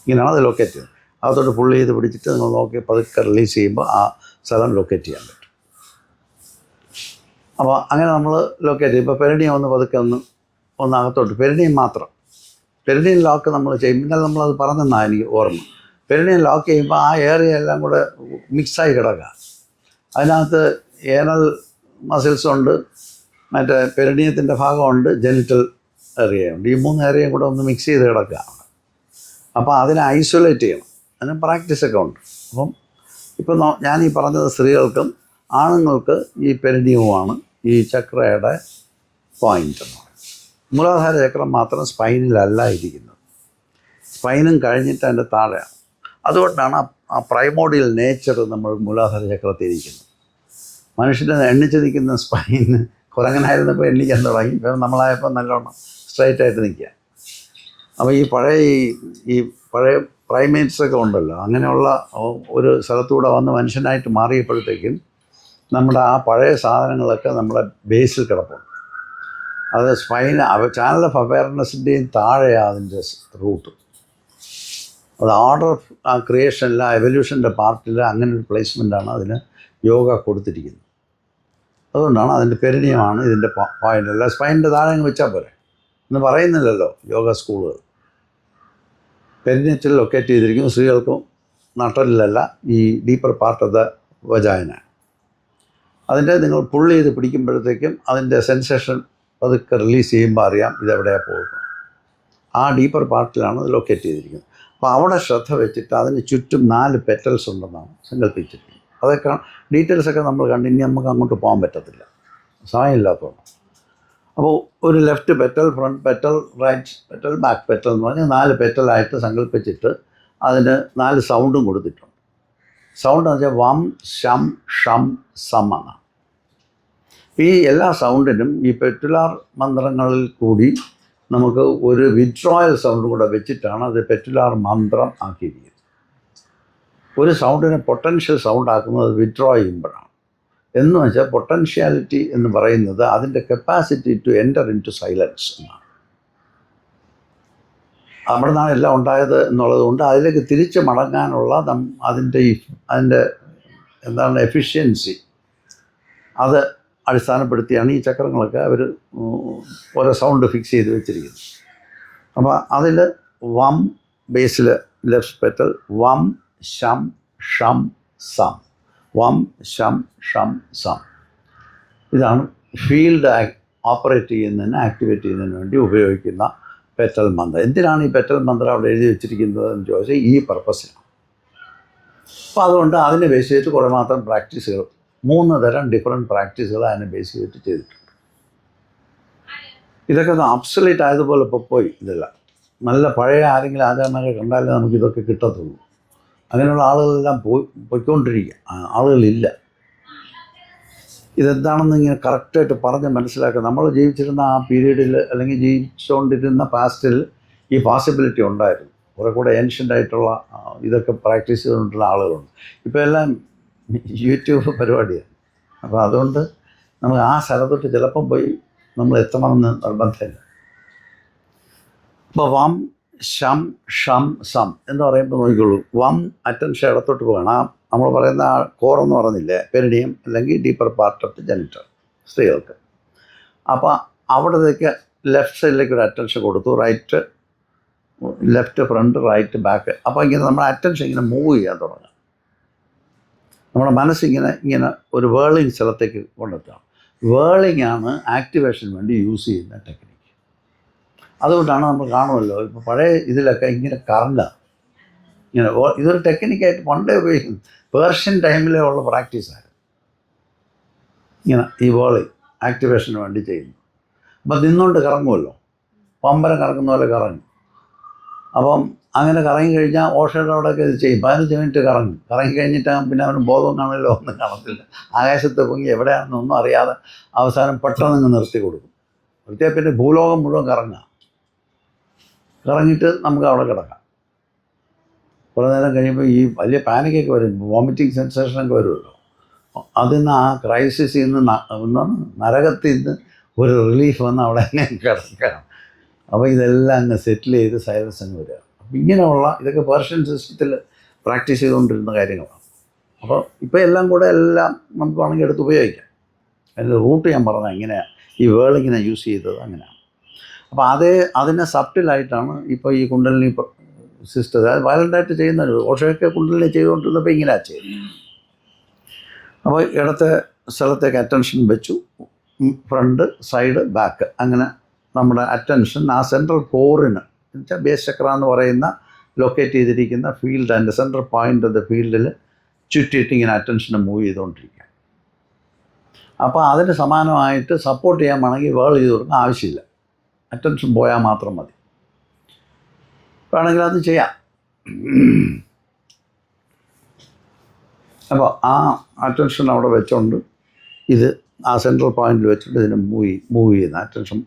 ഇങ്ങനെയാണ് അത് ലൊക്കേറ്റ് ചെയ്യുന്നത്. അകത്തോട്ട് പുള്ളി ചെയ്ത് പിടിച്ചിട്ട് നിങ്ങൾ നോക്കി പതുക്കെ റിലീസ് ചെയ്യുമ്പോൾ ആ സ്ഥലം ലൊക്കേറ്റ് ചെയ്യാൻ പറ്റും. അപ്പോൾ അങ്ങനെ നമ്മൾ ലൊക്കേറ്റ് ചെയ്യും. ഇപ്പോൾ പെരിണിയം ഒന്ന് പതുക്കെ ഒന്ന് അകത്തോട്ട്, പെരിണിയം മാത്രം, പെരിണിയം ലോക്ക് നമ്മൾ ചെയ്യും. ഇന്നലെ നമ്മളത് പറഞ്ഞെന്നാണ് എനിക്ക് ഓർമ്മ. പെരിണിയം ലോക്ക് ചെയ്യുമ്പോൾ ആ ഏരിയ എല്ലാം കൂടെ മിക്സായി കിടക്കുക. അതിനകത്ത് ഏനൽ മസിൽസുണ്ട്, മറ്റേ പെരിണിയത്തിൻ്റെ ഭാഗമുണ്ട്, ജെനിറ്റൽ ഏരിയയുണ്ട്. ഈ 3 ഏരിയയും കൂടെ ഒന്ന് മിക്സ് ചെയ്ത് കിടക്കുകയാണ്. അപ്പോൾ അതിനെ ഐസൊലേറ്റ് ചെയ്യണം. അതിന് പ്രാക്ടീസൊക്കെ ഉണ്ട്. അപ്പം ഇപ്പം ഞാനീ പറഞ്ഞത് സ്ത്രീകൾക്കും ആണുങ്ങൾക്ക് ഈ പെരിണിയവുമാണ് ഈ ചക്രയുടെ പോയിൻ്റ് എന്ന് പറയുന്നത്. മൂലാധാര ചക്രം മാത്രം സ്പൈനിലല്ല ഇരിക്കുന്നത്, സ്പൈനും കഴിഞ്ഞിട്ട് അതിൻ്റെ താഴെയാണ്. അതുകൊണ്ടാണ് ആ പ്രൈമോഡിയൽ നേച്ചർ നമ്മൾ മൂലാധാര ചക്രത്തിൽ ഇരിക്കുന്നത്. മനുഷ്യൻ്റെ എണ്ണിച്ച് നിൽക്കുന്ന സ്പൈന് കുരങ്ങനായിരുന്നപ്പോൾ എണ്ണിക്കാൻ തുടങ്ങി. ഇപ്പം നമ്മളായപ്പോൾ നല്ലോണം സ്ട്രൈറ്റായിട്ട് നിൽക്കുക. അപ്പോൾ ഈ പഴയ പ്രൈമേറ്റ്സൊക്കെ ഉണ്ടല്ലോ, അങ്ങനെയുള്ള ഒരു സ്ഥലത്തൂടെ വന്ന് മനുഷ്യനായിട്ട് മാറിയപ്പോഴത്തേക്കും നമ്മുടെ ആ പഴയ സാധനങ്ങളൊക്കെ നമ്മുടെ ബേസിൽ കിടപ്പുണ്ട്. അത് ചാനൽ ഓഫ് അവയർനെസ്സിൻ്റെയും താഴെയാണ് അതിൻ്റെ റൂട്ട്. അത് ഓർഡർ ഓഫ് ക്രിയേഷനിൽ, എവല്യൂഷൻ്റെ പാർട്ടിൽ അങ്ങനെ ഒരു പ്ലേസ്മെൻറ്റാണ് അതിന് യോഗ കൊടുത്തിരിക്കുന്നത്. അതുകൊണ്ടാണ് അതിൻ്റെ പെരിണിയമാണ് ഇതിൻ്റെ പോയിൻ്റ്. അല്ല സ്പൈനിൻ്റെ താഴെ അങ്ങ് വെച്ചാൽ പോരെ എന്ന് പറയുന്നില്ലല്ലോ യോഗ സ്കൂളുകൾ. പെരിണിയത്തിൽ ലൊക്കേറ്റ് ചെയ്തിരിക്കുന്നു. സ്ത്രീകൾക്കും നട്ടലിലല്ല, ഈ deeper part of the vagina. അതിൻ്റെ നിങ്ങൾ പുള്ള് ചെയ്ത് പിടിക്കുമ്പോഴത്തേക്കും അതിൻ്റെ സെൻസേഷൻ പതുക്കെ റിലീസ് ചെയ്യുമ്പോൾ അറിയാം ഇതെവിടെയാണ് പോകുന്നത്. ആ ഡീപ്പർ പാർട്ടിലാണ് അത് ലൊക്കേറ്റ് ചെയ്തിരിക്കുന്നത്. അപ്പോൾ അവിടെ ശ്രദ്ധ വെച്ചിട്ട് അതിന് ചുറ്റും 4 പെറ്റൽസ് ഉണ്ടെന്നാണ് സങ്കല്പിച്ചിരിക്കുന്നത്. അതൊക്കെ ഡീറ്റെയിൽസൊക്കെ നമ്മൾ കണ്ട് ഇനി നമുക്ക് അങ്ങോട്ട് പോകാൻ പറ്റത്തില്ല, സമയമില്ലാത്തതുകൊണ്ട്. അപ്പോൾ ഒരു left petal, front petal, right petal, back petal എന്ന് പറഞ്ഞാൽ 4 പെറ്റലായിട്ട് സങ്കല്പിച്ചിട്ട് അതിന് 4 സൗണ്ടും കൊടുത്തിട്ടുണ്ട്. സൗണ്ട് എന്ന് വെച്ചാൽ വം ശം ഷം സം എന്നാണ്. ഈ എല്ലാ സൗണ്ടിനും ഈ പെറ്റുലാർ മന്ത്രങ്ങളിൽ കൂടി നമുക്ക് ഒരു വിഡ്രോയൽ സൗണ്ട് കൂടെ വെച്ചിട്ടാണ് അത് പെറ്റുലാർ മന്ത്രം ആക്കിയിരിക്കുന്നത്. ഒരു സൗണ്ടിനെ പൊട്ടൻഷ്യൽ സൗണ്ട് ആക്കുന്നത് വിഡ്രോ ചെയ്യുമ്പോഴാണ്. എന്ന് വെച്ചാൽ പൊട്ടൻഷ്യാലിറ്റി എന്ന് പറയുന്നത് അതിൻ്റെ capacity to enter into silence എന്നാണ്. അവിടെ നിന്നാണ് എല്ലാം ഉണ്ടായത് എന്നുള്ളത് കൊണ്ട് അതിലേക്ക് തിരിച്ച് മടങ്ങാനുള്ള അതിൻ്റെ എന്താണ് എഫിഷ്യൻസി, അത് അടിസ്ഥാനപ്പെടുത്തിയാണ് ഈ ചക്രങ്ങളൊക്കെ അവർ ഓരോ സൗണ്ട് ഫിക്സ് ചെയ്ത് വെച്ചിരിക്കുന്നത്. അപ്പോൾ അതിൽ വം ബേസിൽ ലെഫ്റ്റ് പെറ്റൽ വം ശം ഷം സം, വം ശം ഷം സം. ഇതാണ് ഫീൽഡ് ഓപ്പറേറ്റ് ചെയ്യുന്നതിന്, ആക്ടിവേറ്റ് ചെയ്യുന്നതിന് വേണ്ടി ഉപയോഗിക്കുന്ന പെറ്റൽ മന്ത്രം. എന്തിനാണ് ഈ പെറ്റൽ മന്ത്രം അവിടെ എഴുതി വെച്ചിരിക്കുന്നത് എന്ന് ചോദിച്ചാൽ ഈ പർപ്പസിലാണ്. അപ്പോൾ അതുകൊണ്ട് അതിനെ ബേസ് ചെയ്തിട്ട് കുറേ മാത്രം പ്രാക്ടീസുകൾ, 3 തരം ഡിഫറെൻറ്റ് പ്രാക്ടീസുകൾ അതിനെ ബേസ് ചെയ്തിട്ട് ചെയ്തിട്ടുണ്ട്. ഇതൊക്കെ ഒബ്സൊലീറ്റ് ആയതുപോലെ ഇപ്പോൾ പോയി. ഇതല്ല നല്ല പഴയ ആരെങ്കിലും ആചാരനൊക്കെ കണ്ടാലേ നമുക്കിതൊക്കെ കിട്ടത്തുള്ളൂ. അങ്ങനെയുള്ള ആളുകളെല്ലാം പോയിക്കൊണ്ടിരിക്കുക, ആളുകളില്ല. ഇതെന്താണെന്ന് ഇങ്ങനെ കറക്റ്റായിട്ട് പറഞ്ഞ് മനസ്സിലാക്കുക. നമ്മൾ ജീവിച്ചിരുന്ന ആ പീരീഡിൽ അല്ലെങ്കിൽ ജീവിച്ചുകൊണ്ടിരുന്ന പാസ്റ്റിൽ ഈ പോസിബിലിറ്റി ഉണ്ടായിരുന്നു. കുറേ കൂടെ ഏൻഷ്യൻ്റ് ആയിട്ടുള്ള ഇതൊക്കെ പ്രാക്ടീസ് ചെയ്തുകൊണ്ടുള്ള ആളുകളുണ്ട്. ഇപ്പോൾ എല്ലാം യൂട്യൂബ് പരിപാടിയാണ്. അപ്പോൾ അതുകൊണ്ട് നമുക്ക് ആ സ്ഥലത്തോട്ട് ചിലപ്പം പോയി നമ്മൾ എത്തണമെന്ന് നിർബന്ധമില്ല. ഇപ്പോൾ വം ശം ഷം സം എന്ന് പറയുമ്പോൾ നോക്കിക്കോളൂ. വം അറ്റൻഷൻ ഇടത്തോട്ട് പോകണം. നമ്മൾ പറയുന്ന ആ കോറെന്ന് പറഞ്ഞില്ലേ, പെരിണിയം അല്ലെങ്കിൽ deeper part of the genital സ്ത്രീകൾക്ക്. അപ്പോൾ അവിടത്തേക്ക് ലെഫ്റ്റ് സൈഡിലേക്ക് ഒരു അറ്റൻഷൻ കൊടുത്തു, right left front right back. അപ്പോൾ ഇങ്ങനെ നമ്മുടെ അറ്റൻഷൻ ഇങ്ങനെ മൂവ് ചെയ്യാൻ തുടങ്ങുക. നമ്മുടെ മനസ്സിങ്ങനെ ഒരു വേളിങ് സ്ഥലത്തേക്ക് കൊണ്ടെത്തുക. വേളിംഗ് ആണ് ആക്ടിവേഷന് വേണ്ടി യൂസ് ചെയ്യുന്ന ടെക്നിക്ക്. അതുകൊണ്ടാണ് നമ്മൾ കാണുമല്ലോ ഇപ്പോൾ പഴയ ഇതിലൊക്കെ ഇങ്ങനെ കറങ്ങുക, ഇങ്ങനെ ഇതൊരു ടെക്നിക്കായിട്ട് പണ്ടേ ഉപയോഗിക്കുന്നു. പേർഷ്യൻ ടൈമിലേ ഉള്ള പ്രാക്ടീസായിരുന്നു ഇങ്ങനെ ഈ വോളി ആക്ടിവേഷന് വേണ്ടി ചെയ്യുന്നു. അപ്പം നിന്നുകൊണ്ട് കറങ്ങുമല്ലോ, പമ്പരം കറങ്ങുന്ന പോലെ കറങ്ങും. അപ്പം അങ്ങനെ കറങ്ങി കഴിഞ്ഞാൽ ഓഷയുടെ അവിടെയൊക്കെ ഇത് ചെയ്യും. 15 മിനിറ്റ് കറങ്ങി കഴിഞ്ഞിട്ട് പിന്നെ അവന് ബോധം കാണില്ലോ, ഒന്നും കാണത്തില്ല. ആകാശത്ത് പൊങ്ങി എവിടെയാണെന്നൊന്നും അറിയാതെ അവസാനം പെട്ടെന്ന് നിർത്തി കൊടുക്കും. നിർത്തിയാൽ പിന്നെ ഭൂലോകം മുഴുവൻ കറങ്ങിയിട്ട് നമുക്ക് അവിടെ കിടക്കാം. കുറേ നേരം കഴിയുമ്പോൾ ഈ വലിയ പാനിക്കൊക്കെ വരും, വോമിറ്റിംഗ് സെൻസേഷനൊക്കെ വരുമല്ലോ. അതിൽ നിന്ന് ആ ക്രൈസിസിൽ നിന്ന് നരകത്തിൽ നിന്ന് ഒരു റിലീഫ് വന്ന് അവിടെ അങ്ങനെ കിടക്കാം. അപ്പോൾ ഇതെല്ലാം അങ്ങ് സെറ്റിൽ ചെയ്ത് സൈലൻസ് അങ്ങ് വരിക. അപ്പം ഇങ്ങനെയുള്ള ഇതൊക്കെ പേർഷ്യൻ സിസ്റ്റത്തിൽ പ്രാക്ടീസ് ചെയ്തുകൊണ്ടിരുന്ന കാര്യങ്ങളാണ്. അപ്പോൾ ഇപ്പോൾ എല്ലാം നമുക്ക് വേണമെങ്കിൽ എടുത്ത് ഉപയോഗിക്കാം. അതിൻ്റെ റൂട്ട് ഞാൻ പറഞ്ഞാൽ ഇങ്ങനെയാണ്, ഈ വേർഡ് ഇങ്ങനെ യൂസ് ചെയ്തത് അങ്ങനെയാണ്. അപ്പോൾ അതിനെ സബ്റ്റിലായിട്ടാണ് ഇപ്പോൾ ഈ കുണ്ടലിനി സിസ്റ്റം, അതായത് വയലൻ്റായിട്ട് ചെയ്യുന്ന ഓഷയൊക്കെ കുണ്ടലിനി ചെയ്തുകൊണ്ടിരുന്നപ്പോൾ ഇങ്ങനെയാണ് ചെയ്യുന്നത്. അപ്പോൾ ഇടത്തെ സ്ഥലത്തേക്ക് അറ്റൻഷൻ വെച്ചു, ഫ്രണ്ട് സൈഡ് ബാക്ക്, അങ്ങനെ നമ്മുടെ അറ്റൻഷൻ ആ സെൻട്രൽ കോറിന് എന്നുവെച്ചാൽ ബേസ് ചക്ര എന്ന് പറയുന്ന ലൊക്കേറ്റ് ചെയ്തിരിക്കുന്ന ഫീൽഡ്, അതിൻ്റെ സെൻട്രൽ പോയിൻ്റ് ഓഫ് ദ ഫീൽഡിൽ ചുറ്റിയിട്ട് ഇങ്ങനെ അറ്റൻഷനെ മൂവ് ചെയ്തുകൊണ്ടിരിക്കുക. അപ്പോൾ അതിന് സമാനമായിട്ട് സപ്പോർട്ട് ചെയ്യാൻ വേണമെങ്കിൽ വേൾ ചെയ്ത് കൊടുക്കാൻ ആവശ്യമില്ല, അറ്റൻഷൻ പോയാൽ മാത്രം മതി. വേണമെങ്കിൽ അത് ചെയ്യാം. അപ്പോൾ ആ അറ്റൻഷൻ അവിടെ വെച്ചുകൊണ്ട് ഇത് ആ സെൻട്രൽ പോയിന്റിൽ വെച്ചിട്ട് ഇതിനെ മൂവ് ചെയ്യുന്ന അറ്റൻഷൻ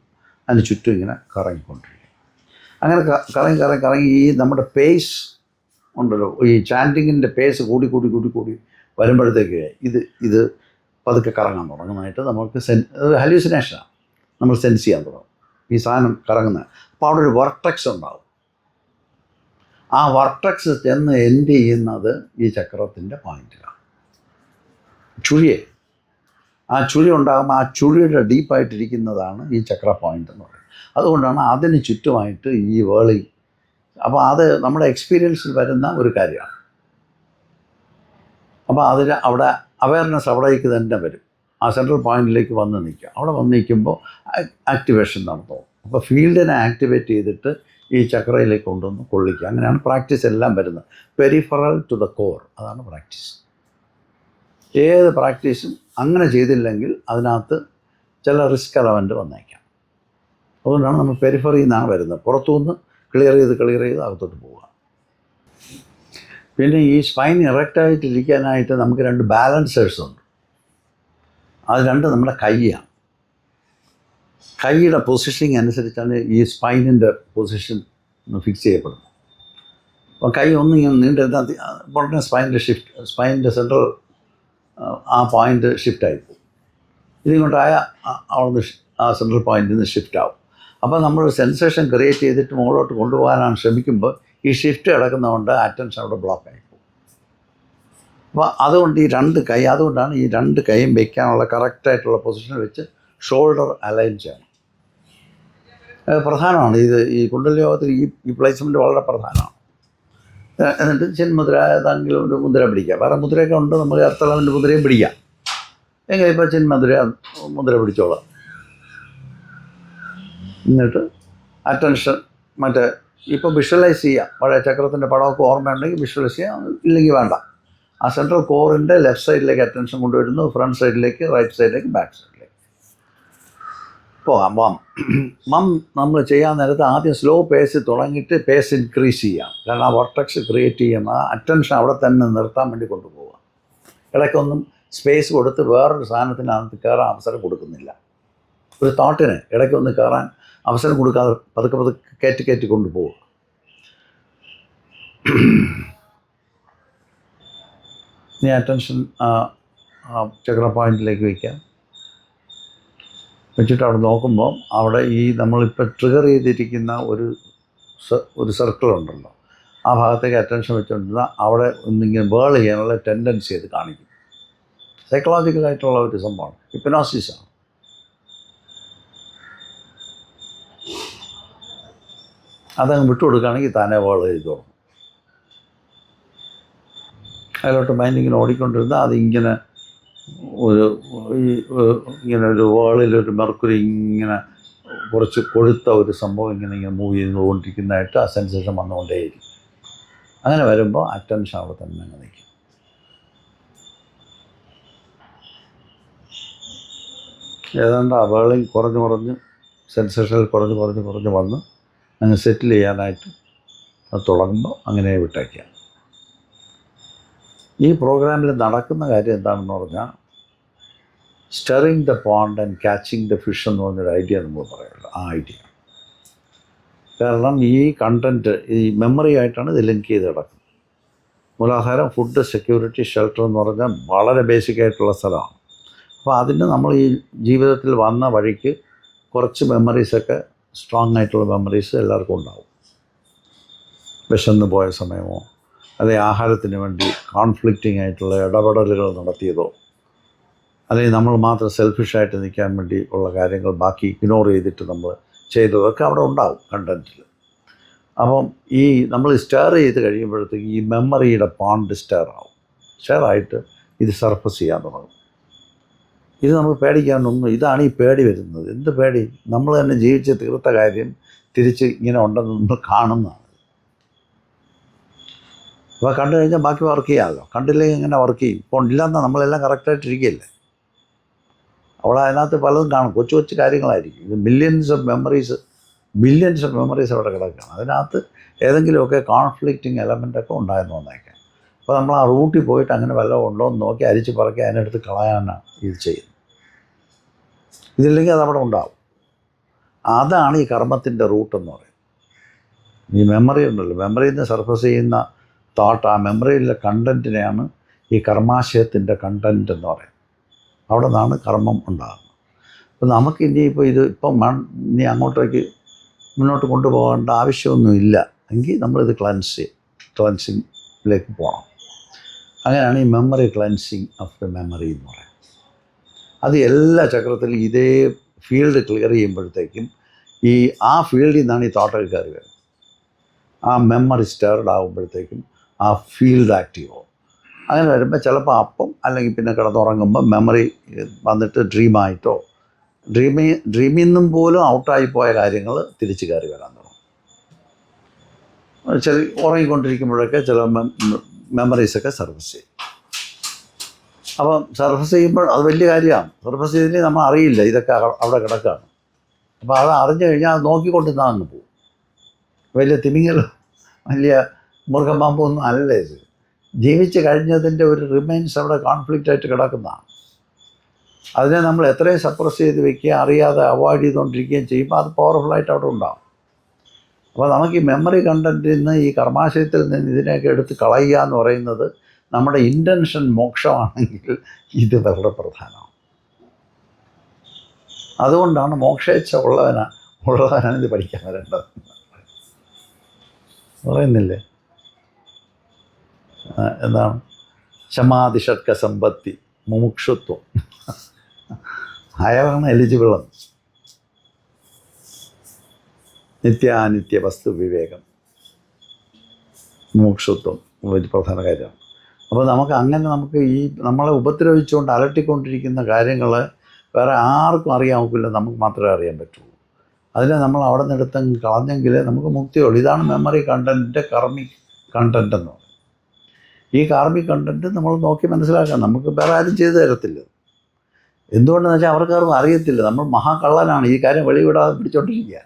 അതിന് ചുറ്റും ഇങ്ങനെ കറങ്ങിക്കൊണ്ടിരിക്കും. അങ്ങനെ കറങ്ങി ഈ നമ്മുടെ പേസ് ഉണ്ടല്ലോ, ഈ ചാൻറ്റിങ്ങിൻ്റെ പേസ് കൂടി വരുമ്പോഴത്തേക്ക് ഇത് പതുക്കെ കറങ്ങാൻ തുടങ്ങുന്നതായിട്ട് നമുക്ക് ഹലൂസിനേഷനാണ്, നമ്മൾ സെൻസ് ചെയ്യാൻ തുടങ്ങും ഈ സാധനം കറങ്ങുന്നത്. അപ്പോൾ അവിടെ ഒരു വർട്ടക്സ് ഉണ്ടാകും. ആ വർട്ടക്സ് ചെന്ന് എൻഡ് ചെയ്യുന്നത് ഈ ചക്രത്തിൻ്റെ പോയിന്റിലാണ്, ചുഴിയെ. ആ ചുഴി ഉണ്ടാകുമ്പോൾ ആ ചുഴിയുടെ ഡീപ്പായിട്ടിരിക്കുന്നതാണ് ഈ ചക്ര പോയിൻ്റ് എന്ന് പറയുന്നത്. അതുകൊണ്ടാണ് അതിന് ചുറ്റുമായിട്ട് ഈ വേളി. അപ്പോൾ അത് നമ്മുടെ എക്സ്പീരിയൻസിൽ വരുന്ന ഒരു കാര്യമാണ്. അപ്പോൾ അവിടെ അവയർനെസ് അവിടേക്ക് തന്നെ വരും, ആ സെൻട്രൽ പോയിന്റിലേക്ക് വന്ന് നിൽക്കുക. അവിടെ വന്ന് നിൽക്കുമ്പോൾ ആക്ടിവേഷൻ നടത്തും. അപ്പോൾ ഫീൽഡിനെ ആക്ടിവേറ്റ് ചെയ്തിട്ട് ഈ ചക്രയിലേക്ക് കൊണ്ടുവന്ന് കൊള്ളിക്കുക. അങ്ങനെയാണ് പ്രാക്ടീസ് എല്ലാം വരുന്നത്. പെരിഫറൽ ടു ദ കോർ, അതാണ് പ്രാക്ടീസ്. ഏത് പ്രാക്ടീസും അങ്ങനെ ചെയ്തില്ലെങ്കിൽ അതിനകത്ത് ചില റിസ്ക് എലമെൻറ്റ് വന്നേക്കാം. അതുകൊണ്ടാണ് നമ്മൾ പെരിഫറിയിൽ നിന്നാണ് വരുന്നത്, പുറത്തുനിന്ന് ക്ലിയർ ചെയ്ത് അകത്തോട്ട് പോവുക. പിന്നെ ഈ സ്പൈൻ ഇറക്റ്റായിട്ടിരിക്കാനായിട്ട് നമുക്ക് 2 ബാലൻസേഴ്സ് ഉണ്ട്. അത് 2 നമ്മുടെ കൈയാണ്. കൈയുടെ പൊസിഷനിങ് അനുസരിച്ചാണ് ഈ സ്പൈനിൻ്റെ പൊസിഷൻ ഫിക്സ് ചെയ്യപ്പെടുന്നത്. അപ്പോൾ കൈ ഒന്നിങ്ങനെ നീണ്ടിരുന്നാൽ ഉടനെ സ്പൈനിൻ്റെ സെൻട്രൽ ആ പോയിൻ്റ് ഷിഫ്റ്റായി പോകും. ഇതിങ്ങോട്ടായ അവിടുന്ന് ആ സെൻട്രൽ പോയിന്റിൽ നിന്ന് ഷിഫ്റ്റ് ആവും. അപ്പോൾ നമ്മൾ സെൻസേഷൻ ക്രിയേറ്റ് ചെയ്തിട്ട് മുകളിലോട്ട് കൊണ്ടുപോകാനാണ് ശ്രമിക്കുമ്പോൾ ഈ ഷിഫ്റ്റ് കിടക്കുന്നതുകൊണ്ട് അറ്റൻഷൻ അവിടെ ബ്ലോക്കായി പോകും. അപ്പോൾ അതുകൊണ്ട് അതുകൊണ്ടാണ് ഈ 2 കൈയും വയ്ക്കാനുള്ള കറക്റ്റായിട്ടുള്ള പൊസിഷൻ വെച്ച് ഷോൾഡർ അലൈൻ ചെയ്യണം. പ്രധാനമാണ് ഈ കുണ്ടലിനി യോഗത്തിൽ ഈ പ്ലേസ്മെൻറ്റ് വളരെ പ്രധാനമാണ്. എന്നിട്ട് ചിന്മുദ്ര ഏതെങ്കിലും ഒരു മുദ്ര പിടിക്കുക. വേറെ മുദ്രയൊക്കെ ഉണ്ട്, നമുക്ക് അർത്ഥളവിൻ്റെ മുദ്രയും പിടിക്കാം. എങ്ങനെ ഇപ്പോൾ മുദ്ര പിടിച്ചോളാം. എന്നിട്ട് അറ്റൻഷൻ ഇപ്പോൾ വിഷ്വലൈസ് ചെയ്യാം. പഴയ ചക്രത്തിൻ്റെ പടമൊക്കെ ഓർമ്മയുണ്ടെങ്കിൽ വിഷ്വലൈസ് ചെയ്യാം, ഇല്ലെങ്കിൽ വേണ്ട. ആ സെൻട്രൽ കോറിൻ്റെ ലെഫ്റ്റ് സൈഡിലേക്ക് അറ്റൻഷൻ കൊണ്ടുവരുന്നു, ഫ്രണ്ട് സൈഡിലേക്ക്, റൈറ്റ് സൈഡിലേക്ക്, ബാക്ക് സൈഡിലേക്ക് പോകാം. മം നമ്മൾ ചെയ്യാൻ നേരത്ത് ആദ്യം സ്ലോ പേസ് തുടങ്ങിയിട്ട് പേസ് ഇൻക്രീസ് ചെയ്യാം. കാരണം ആ വർട്ടക്സ് ക്രിയേറ്റ് ചെയ്യാം. ആ അറ്റൻഷൻ അവിടെ തന്നെ നിർത്താൻ വേണ്ടി കൊണ്ടുപോവുക. ഇടയ്ക്കൊന്നും സ്പേസ് കൊടുത്ത് വേറൊരു സാധനത്തിനകത്ത് കയറാൻ അവസരം കൊടുക്കുന്നില്ല. ഒരു തോട്ടിന് ഇടയ്ക്കൊന്ന് കയറാൻ അവസരം കൊടുക്കാതെ പതുക്കെ കയറ്റി കൊണ്ടുപോവുക. ഇനി അറ്റൻഷൻ ചക്ര പോയിന്റിലേക്ക് വയ്ക്കാം. വെച്ചിട്ട് അവിടെ നോക്കുമ്പോൾ അവിടെ ഈ നമ്മളിപ്പോൾ ട്രിഗർ ചെയ്തിരിക്കുന്ന ഒരു സർക്കിൾ ഉണ്ടല്ലോ, ആ ഭാഗത്തേക്ക് അറ്റൻഷൻ വെച്ചുകൊണ്ടിരുന്നാൽ അവിടെ ഒന്നിങ്ങനെ ബേൾ ചെയ്യാനുള്ള ടെൻഡൻസി അത് കാണിക്കും. സൈക്കോളജിക്കലായിട്ടുള്ള ഒരു സംഭവമാണ്, ഹിപ്നോസിസാണ്. അതങ്ങ് വിട്ടുകൊടുക്കുകയാണെങ്കിൽ താനെ ബേൾ ചെയ്ത് തുടങ്ങും. അതിലോട്ട് മൈൻഡ് ഇങ്ങനെ ഓടിക്കൊണ്ടിരുന്നാൽ അതിങ്ങനെ ഇങ്ങനെ ഒരു വേളിലൊരു മെർക്കുറി ഇങ്ങനെ കുറച്ച് കൊഴുത്ത ഒരു സംഭവം ഇങ്ങനെ മൂവ് ചെയ്തുകൊണ്ടിരിക്കുന്നതായിട്ട് ആ സെൻസേഷൻ വന്നുകൊണ്ടേയിരിക്കും. അങ്ങനെ വരുമ്പോൾ അറ്റൻഷൻ അവിടെ തന്നെ അങ്ങ് നിൽക്കും. ഏതാണ്ട് ആ വേളിങ് കുറഞ്ഞ് സെൻസേഷനിൽ കുറഞ്ഞ് വന്ന് അങ്ങ് സെറ്റിൽ ചെയ്യാനായിട്ട് അത് തുടങ്ങുമ്പോൾ അങ്ങനെ വിട്ടേക്കുക. ഈ പ്രോഗ്രാമിൽ നടക്കുന്ന കാര്യം എന്താണെന്ന് പറഞ്ഞാൽ സ്റ്ററിങ് the pond and catching the fish എന്ന് പറഞ്ഞൊരു ഐഡിയ നമ്മൾ പറയുമല്ലോ, ആ ഐഡിയ. കാരണം ഈ കണ്ടൻറ്റ് ഈ മെമ്മറി ആയിട്ടാണ് ഇത് ലിങ്ക് ചെയ്ത് കിടക്കുന്നത്. മൂലാധാരം, ഫുഡ്, സെക്യൂരിറ്റി, ഷെൽട്ടർ എന്ന് പറഞ്ഞാൽ വളരെ ബേസിക് ആയിട്ടുള്ള സ്ഥലമാണ്. അപ്പോൾ അതിന് നമ്മൾ ഈ ജീവിതത്തിൽ വന്ന വഴിക്ക് കുറച്ച് മെമ്മറീസൊക്കെ, സ്ട്രോങ് ആയിട്ടുള്ള മെമ്മറീസ് എല്ലാവർക്കും ഉണ്ടാവും. വിശന്ന് പോയ സമയമോ അല്ലെങ്കിൽ ആഹാരത്തിന് വേണ്ടി കോൺഫ്ലിക്റ്റിംഗ് ആയിട്ടുള്ള ഇടപെടലുകൾ നടത്തിയതോ, അല്ലെങ്കിൽ നമ്മൾ മാത്രം സെൽഫിഷായിട്ട് നിൽക്കാൻ വേണ്ടി ഉള്ള കാര്യങ്ങൾ ബാക്കി ഇഗ്നോർ ചെയ്തിട്ട് നമ്മൾ ചെയ്തതൊക്കെ അവിടെ ഉണ്ടാവും കണ്ടൻറ്റിൽ. അപ്പം ഈ നമ്മൾ സ്റ്റെയർ ചെയ്ത് കഴിയുമ്പോഴത്തേക്ക് ഈ മെമ്മറിയുടെ പോണ്ട് സ്റ്റെയർ ആവും. സ്റ്റെയർ ആയിട്ട് ഇത് സർഫസ് ചെയ്യാൻ തുടങ്ങും. ഇത് നമുക്ക് പേടിക്കാനൊന്നും, ഇതാണ് ഈ പേടി വരുന്നത്. എന്ത് പേടി? നമ്മൾ തന്നെ ജീവിച്ച് തീർത്ത കാര്യം തിരിച്ച് ഇങ്ങനെ ഉണ്ടെന്ന് നമ്മൾ കാണുന്നതാണ്. അപ്പോൾ കണ്ടു കഴിഞ്ഞാൽ ബാക്കി വർക്ക് ചെയ്യാമല്ലോ. കണ്ടില്ലെങ്കിൽ എങ്ങനെ വർക്ക് ചെയ്യും? ഇപ്പോൾ ഇല്ലാന്ന നമ്മളെല്ലാം കറക്റ്റായിട്ടിരിക്കുകയല്ലേ. അവിടെ അതിനകത്ത് പലതും കാണും, കൊച്ചു കാര്യങ്ങളായിരിക്കും. ഇത് ബില്യൺസ് ഓഫ് മെമ്മറീസ് അവിടെ കിടക്കുകയാണ്. അതിനകത്ത് ഏതെങ്കിലുമൊക്കെ കോൺഫ്ലിക്റ്റിംഗ് എലമെൻ്റൊക്കെ ഉണ്ടായെന്ന് വന്നേക്കാം. അപ്പോൾ നമ്മൾ ആ റൂട്ടിൽ പോയിട്ട് അങ്ങനെ വല്ലതും ഉണ്ടോ എന്ന് നോക്കി അരിച്ച് പറക്കി അതിനടുത്ത് കളയാനാണ് ഇത് ചെയ്യുന്നത്. ഇതില്ലെങ്കിൽ അതവിടെ ഉണ്ടാവും. അതാണ് ഈ കർമ്മത്തിൻ്റെ റൂട്ടെന്ന് പറയുന്നത്. ഈ മെമ്മറി ഉണ്ടല്ലോ, മെമ്മറിയിൽ നിന്ന് സർഫസ് ചെയ്യുന്ന തോട്ട്, ആ മെമ്മറിയിലെ കണ്ടൻറ്റിനെയാണ് ഈ കർമാശയത്തിൻ്റെ കണ്ടൻറ്റ് എന്ന് പറയുന്നത്. അവിടെ നിന്നാണ് കർമ്മം ഉണ്ടാകുന്നത്. അപ്പോൾ നമുക്ക് ഇനിയിപ്പോൾ ഇനി അങ്ങോട്ടേക്ക് മുന്നോട്ട് കൊണ്ടുപോകേണ്ട ആവശ്യമൊന്നുമില്ല എങ്കിൽ നമ്മളിത് ക്ലൻസിങ്ങിലേക്ക് പോകണം. അങ്ങനെയാണ് ഈ memory cleansing of the memory എന്ന് പറയുന്നത്. അത് എല്ലാ ചക്രത്തിലും ഇതേ ഫീൽഡ് ക്ലിയർ ചെയ്യുമ്പോഴത്തേക്കും ആ ഫീൽഡിൽ നിന്നാണ് ഈ തോട്ടൊക്കെ കയറി വരുന്നത്. ആ മെമ്മറി സ്റ്റേർഡ് ആകുമ്പോഴത്തേക്കും ആ ഫീൽഡ് ആക്റ്റീവ് ആവും. അങ്ങനെ വരുമ്പോൾ ചിലപ്പോൾ അപ്പം അല്ലെങ്കിൽ പിന്നെ കിടന്നുറങ്ങുമ്പോൾ മെമ്മറി വന്നിട്ട് ഡ്രീമായിട്ടോ ഡ്രീമിൽ നിന്നും പോലും ഔട്ടായിപ്പോയ കാര്യങ്ങൾ തിരിച്ച് കയറി വരാൻ തുടങ്ങും. ഉറങ്ങിക്കൊണ്ടിരിക്കുമ്പോഴൊക്കെ ചില മെമ്മറീസൊക്കെ സർഫസ് ചെയ്യും. അപ്പം സർഫസ് ചെയ്യുമ്പോൾ അത് വലിയ കാര്യമാണ്. സർഫസ് ചെയ്തില്ലെങ്കിൽ നമ്മൾ അറിയില്ല ഇതൊക്കെ അവിടെ കിടക്കുകയാണ്. അപ്പോൾ അത് അറിഞ്ഞു കഴിഞ്ഞാൽ അത് നോക്കിക്കൊണ്ടിരുന്നാൽ അങ്ങ് പോകും. വലിയ തിമിങ്ങലും വലിയ മൃഗം പാമ്പൊന്നും അല്ല ഇത്. ജീവിച്ച് കഴിഞ്ഞതിൻ്റെ ഒരു റിമൈൻസ് അവിടെ കോൺഫ്ലിക്റ്റായിട്ട് കിടക്കുന്നതാണ്. അതിനെ നമ്മൾ എത്രയും സപ്രസ് ചെയ്ത് വെക്കുകയും അറിയാതെ അവോയ്ഡ് ചെയ്തുകൊണ്ടിരിക്കുകയും ചെയ്യുമ്പോൾ അത് പവർഫുള്ളായിട്ട് അവിടെ ഉണ്ടാകും. അപ്പോൾ നമുക്ക് ഈ മെമ്മറി കണ്ടൻറ്റിൽ നിന്ന്, ഈ കർമാശയത്തിൽ നിന്ന് ഇതിനെയൊക്കെ എടുത്ത് കളയുക എന്ന് പറയുന്നത് നമ്മുടെ ഇൻറ്റൻഷൻ മോക്ഷമാണെങ്കിൽ ഇത് വളരെ പ്രധാനമാണ്. അതുകൊണ്ടാണ് മോക്ഷേച്ഛ ഉള്ളവനാണ് ഇത് പഠിക്കാൻ വരേണ്ടത് പറയുന്നില്ലേ. എന്താണ്? ക്ഷമാതിഷട്ക സമ്പത്തി, മുമുക്ഷുത്വം, അയാളാണ് എലിജിബിൾ. നിത്യാനിത്യ വസ്തു വിവേകം, മുമുക്ഷുത്വം ഒരു പ്രധാന കാര്യമാണ്. അപ്പോൾ നമുക്ക് ഈ നമ്മളെ ഉപദ്രവിച്ചുകൊണ്ട് അലട്ടിക്കൊണ്ടിരിക്കുന്ന കാര്യങ്ങൾ വേറെ ആർക്കും അറിയാൻ നോക്കില്ല, നമുക്ക് മാത്രമേ അറിയാൻ പറ്റുള്ളൂ. അതിനെ നമ്മൾ അവിടെ നിന്ന് എടുത്തങ്ങ് കളഞ്ഞെങ്കിൽ നമുക്ക് മുക്തിയുള്ളൂ. ഇതാണ് മെമ്മറി കണ്ടൻറ്റിൻ്റെ കാർമിക് കണ്ടൻറ്റ് എന്ന് പറയുന്നത്. ഈ കാർമിക് കണ്ടൻറ്റ് നമ്മൾ നോക്കി മനസ്സിലാക്കാം. നമുക്ക് വേറെ ആരും ചെയ്തു തരത്തില്ല. എന്തുകൊണ്ടെന്ന് വെച്ചാൽ അവർക്കാർക്കും അറിയത്തില്ല. നമ്മൾ മഹാകള്ളനാണ്, ഈ കാര്യം വെളിവിടാതെ പിടിച്ചോണ്ടിരിക്കുക.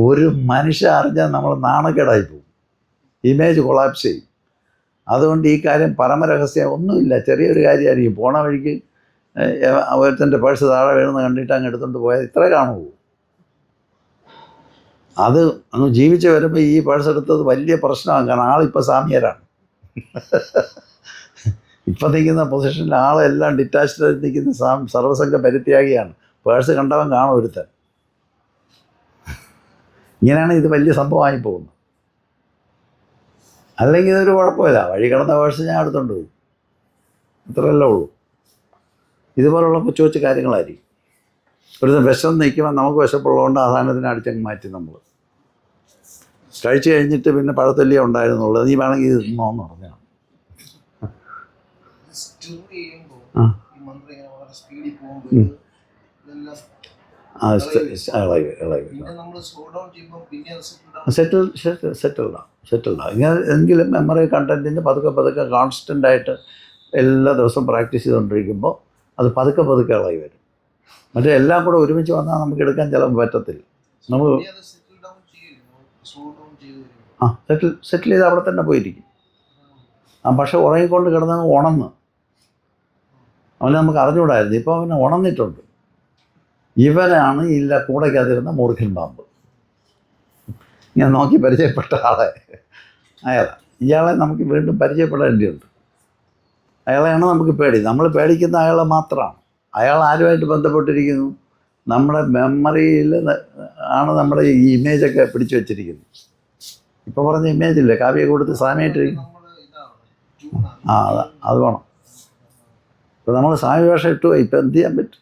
ഒരു മനുഷ്യ അറിഞ്ഞാൽ നമ്മൾ നാണക്കേടായി പോകും, ഇമേജ് കൊളാപ്സ് ചെയ്യും. അതുകൊണ്ട് ഈ കാര്യം പരമരഹസ്യം ഒന്നുമില്ല, ചെറിയൊരു കാര്യമായിരിക്കും. പോണ വഴിക്ക് ഒരുത്തൻ്റെ പേഴ്സ് താഴെ വീഴുന്ന കണ്ടിട്ട് അങ്ങ് എടുത്തുകൊണ്ട് പോയാൽ ഇത്രേ കാണുമോ. അത് അങ്ങ് ജീവിച്ച് വരുമ്പോൾ ഈ പേഴ്സ് എടുത്തത് വലിയ പ്രശ്നമാണ്. കാരണം ആളിപ്പോൾ സാമ്യരാണ്. ഇപ്പം നിൽക്കുന്ന പൊസിഷനിൽ ആളെല്ലാം ഡിറ്റാച്ച്ഡ് നിൽക്കുന്ന സർവ്വസംഘ പരിത്യാഗിയാണ്. പേഴ്സ് കണ്ടവൻ കാണും ഒരുത്തൻ. ഇങ്ങനെയാണ് ഇത് വലിയ സംഭവമായി പോകുന്നത്. അല്ലെങ്കിൽ ഇതൊരു കുഴപ്പമില്ല, വഴി കിടന്ന പേഴ്സ് ഞാൻ എടുത്തുകൊണ്ട് പോയി, ഇത്രയല്ലേ ഉള്ളൂ. ഇതുപോലുള്ള കൊച്ചു കാര്യങ്ങളായിരിക്കും. ഒരു വിഷം നിൽക്കുമ്പോൾ നമുക്ക് വിശപ്പുള്ളതുകൊണ്ട് ആ സാധനത്തിനെ അടിച്ചങ്ങ് മാറ്റി നമ്മൾ കഴിച്ച് കഴിഞ്ഞിട്ട് പിന്നെ പഴത്തൊല്ലിയേ ഉണ്ടായിരുന്നുള്ളൂ, നീ വേണമെങ്കിൽ ഇത് തിന്നോന്ന് പറഞ്ഞാൽ സെറ്റിൽഡാണ് ഇങ്ങനെ എങ്കിലും മെമ്മറി കണ്ടൻറ്റിന് പതുക്കെ പതുക്കെ കോൺസ്റ്റൻ്റായിട്ട് എല്ലാ ദിവസവും പ്രാക്ടീസ് ചെയ്തുകൊണ്ടിരിക്കുമ്പോൾ അത് പതുക്കെ പതുക്കെ ഇളകി വരും. മറ്റേ എല്ലാം കൂടെ ഒരുമിച്ച് വന്നാൽ നമുക്ക് എടുക്കാൻ ചിലപ്പോൾ പറ്റത്തില്ല. നമുക്ക് സെറ്റിൽ ചെയ്ത് അവിടെ തന്നെ പോയിരിക്കും. പക്ഷെ ഉറങ്ങിക്കൊണ്ട് കിടന്ന് ഉണർന്ന് അവനെ നമുക്ക് അറിഞ്ഞുകൂടായിരുന്നു. ഇപ്പോൾ അവനെ ഉണർന്നിട്ടുണ്ട്. ഇവനാണ് ഇല്ല കൂടയ്ക്കകത്തിരുന്ന മൂർഖൻ പാമ്പ്. ഞാൻ നോക്കി പരിചയപ്പെട്ട ആളെ ഇയാളെ നമുക്ക് വീണ്ടും പരിചയപ്പെടേണ്ടിയുണ്ട്. അയാളെയാണ് നമുക്ക് പേടി. നമ്മൾ പേടിക്കുന്ന അയാളെ മാത്രമാണ്. അയാൾ ആരുമായിട്ട് ബന്ധപ്പെട്ടിരിക്കുന്നു? നമ്മുടെ മെമ്മറിയിൽ ആണ് നമ്മുടെ ഈ ഇമേജൊക്കെ പിടിച്ചു വച്ചിരിക്കുന്നത്. ഇപ്പോൾ പറഞ്ഞ ഇമേജില്ലേ കാവ്യ കൊടുത്ത് സാമ്യമായിട്ടിരിക്കും. അത് വേണം. ഇപ്പോൾ നമ്മൾ സാമ്യ വേഷം ഇട്ടു. ഇപ്പം എന്ത് ചെയ്യാൻ പറ്റും?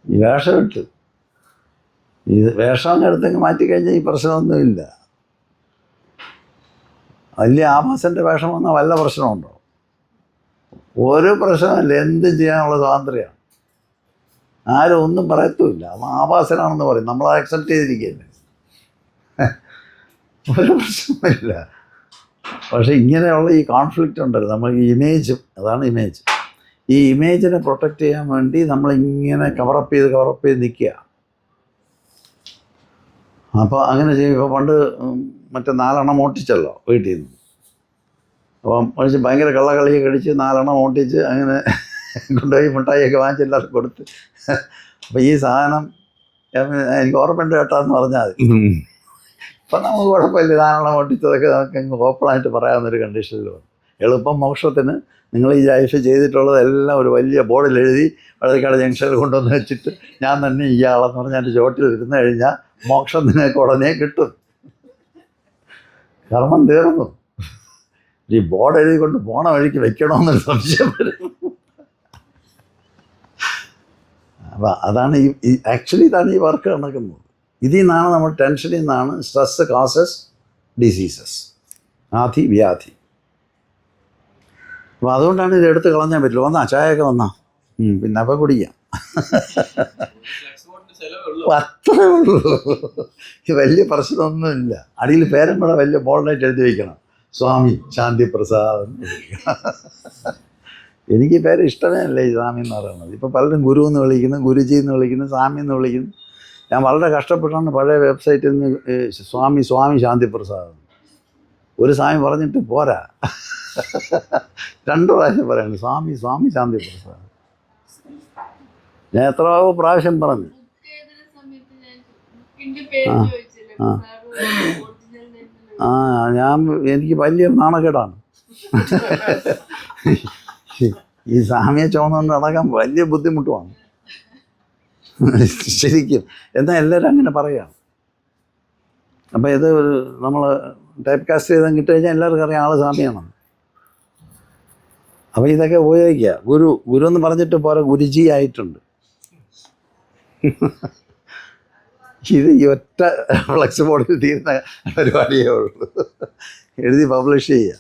ഈ വേഷം ഇട്ട് ഈ വേഷം അടുത്തെങ്കിൽ മാറ്റിക്കഴിഞ്ഞാൽ ഈ പ്രശ്നമൊന്നുമില്ല. വലിയ ആഭാസൻ്റെ വേഷം വന്നാൽ വല്ല പ്രശ്നമുണ്ടോ? ഒരു പ്രശ്നമല്ല. എന്തും ചെയ്യാനുള്ള സ്വാതന്ത്ര്യമാണ്. ആരും ഒന്നും പറയത്തുമില്ല. അവൻ ആഭാസനാണെന്ന് പറയും. നമ്മൾ അക്സെപ്റ്റ് ചെയ്തിരിക്കുകയല്ലേ. ഒരു പ്രശ്നമില്ല. പക്ഷേ ഇങ്ങനെയുള്ള ഈ കോൺഫ്ലിക്റ്റ് ഉണ്ടല്ലോ, നമ്മൾ ഈ ഇമേജും, അതാണ് ഇമേജ്. ഈ ഇമേജിനെ പ്രൊട്ടക്റ്റ് ചെയ്യാൻ വേണ്ടി നമ്മളിങ്ങനെ കവറപ്പ് ചെയ്ത് നിൽക്കുക. അപ്പോൾ അങ്ങനെ ചെയ്യും. ഇപ്പോൾ പണ്ട് മറ്റേ 4 എണ്ണം ഓട്ടിച്ചല്ലോ വീട്ടിൽ നിന്ന്. അപ്പം ഒഴിച്ച് ഭയങ്കര കള്ളക്കളിയൊക്കെ കഴിച്ച് 4 എണ്ണം ഓട്ടിച്ച് അങ്ങനെ കൊണ്ടുപോയി മിഠായിയൊക്കെ വാങ്ങിച്ച് എല്ലാവർക്കും കൊടുത്ത്. അപ്പോൾ ഈ സാധനം എനിക്ക് ഓർമ്മയുണ്ട് കേട്ടാന്ന് പറഞ്ഞാൽ മതി. ഇപ്പം നമുക്ക് കുഴപ്പമില്ല. 4 എണ്ണം ഓട്ടിച്ചതൊക്കെ നമുക്ക് ഓപ്പണായിട്ട് പറയാവുന്നൊരു കണ്ടീഷനിൽ വന്നു. എളുപ്പം മോക്ഷത്തിന് നിങ്ങൾ ഈ ലൈഫ് ചെയ്തിട്ടുള്ളതെല്ലാം ഒരു വലിയ ബോർഡിൽ എഴുതി വഴുതക്കാട് ജംഗ്ഷനിൽ കൊണ്ടുവന്ന് വെച്ചിട്ട് ഞാൻ തന്നെ ഇയാളെന്ന് പറഞ്ഞാൽ എൻ്റെ ചുവട്ടിൽ ഇരുന്ന് കഴിഞ്ഞാൽ മോക്ഷം നിങ്ങൾക്ക് ഉടനെ കിട്ടും. കർമ്മം തീർന്നു. ഈ ബോർഡ് എഴുതി കൊണ്ട് പോണ വഴിക്ക് വെക്കണമെന്നൊരു സംശയം വരും. അപ്പം അതാണ് ഈ ആക്ച്വലി ഇതാണ് ഈ വർക്ക് നടക്കുന്നത്. ഇതിൽ നിന്നാണ് നമ്മൾ ടെൻഷനിൽ നിന്നാണ് സ്ട്രെസ് കോസസ് ഡിസീസസ്, ആധി വ്യാധി. അപ്പോൾ അതുകൊണ്ടാണ് ഇത് എടുത്ത് കളഞ്ഞാൽ പറ്റില്ല. വന്നാ ചായയൊക്കെ വന്നാ പിന്നെ അപ്പം കുടിക്കാം. അത്രേ ഉള്ളൂ. വലിയ പ്രശ്നമൊന്നുമില്ല. അടിയിൽ പേരും കൂടെ വലിയ ബോൾഡായിട്ട് എഴുതി വയ്ക്കണം. സ്വാമി ശാന്തി പ്രസാദ്. എനിക്ക് പേര് ഇഷ്ടമേ അല്ല ഈ സ്വാമി എന്ന് പറയുന്നത്. ഇപ്പോൾ പലരും ഗുരു എന്ന് വിളിക്കുന്നു, ഗുരുജി എന്ന് വിളിക്കുന്നു, സ്വാമി എന്ന് വിളിക്കുന്നു. ഞാൻ വളരെ കഷ്ടപ്പെട്ടാണ് പഴയ വെബ്സൈറ്റിൽ നിന്ന് സ്വാമി ശാന്തി പ്രസാദ്. ഒരു സ്വാമി പറഞ്ഞിട്ട് പോരാ, 2 പ്രാവശ്യം പറയണം സ്വാമി ശാന്തി പ്രസാദ്. ഞാൻ എത്രയോ പ്രാവശ്യം പറഞ്ഞു. എനിക്ക് വലിയ നാണക്കേടാണ്. ഈ സ്വാമിയെ ചുമന്നുകൊണ്ട് നടക്കാൻ വലിയ ബുദ്ധിമുട്ടുമാണ് ശരിക്കും. എന്നാൽ എല്ലാവരും അങ്ങനെ പറയാം. അപ്പോൾ ഇത് നമ്മൾ ടൈപ്പ് കാസ്റ്റ് ചെയ്താൽ കിട്ടുകഴിഞ്ഞാൽ എല്ലാവർക്കും അറിയാം ആൾ സ്വാമിയാണ്. അപ്പോൾ ഇതൊക്കെ ഉപയോഗിക്കുക. ഗുരു എന്ന് പറഞ്ഞിട്ട് പോരാ, ഗുരുജി ആയിട്ടുണ്ട്. ഇത് ഈ ഒറ്റ ഫ്ലെക്സ് ബോർഡിൽ തീരുന്ന പരിപാടിയേ ഉള്ളൂ. എഴുതി പബ്ലിഷ് ചെയ്യുക.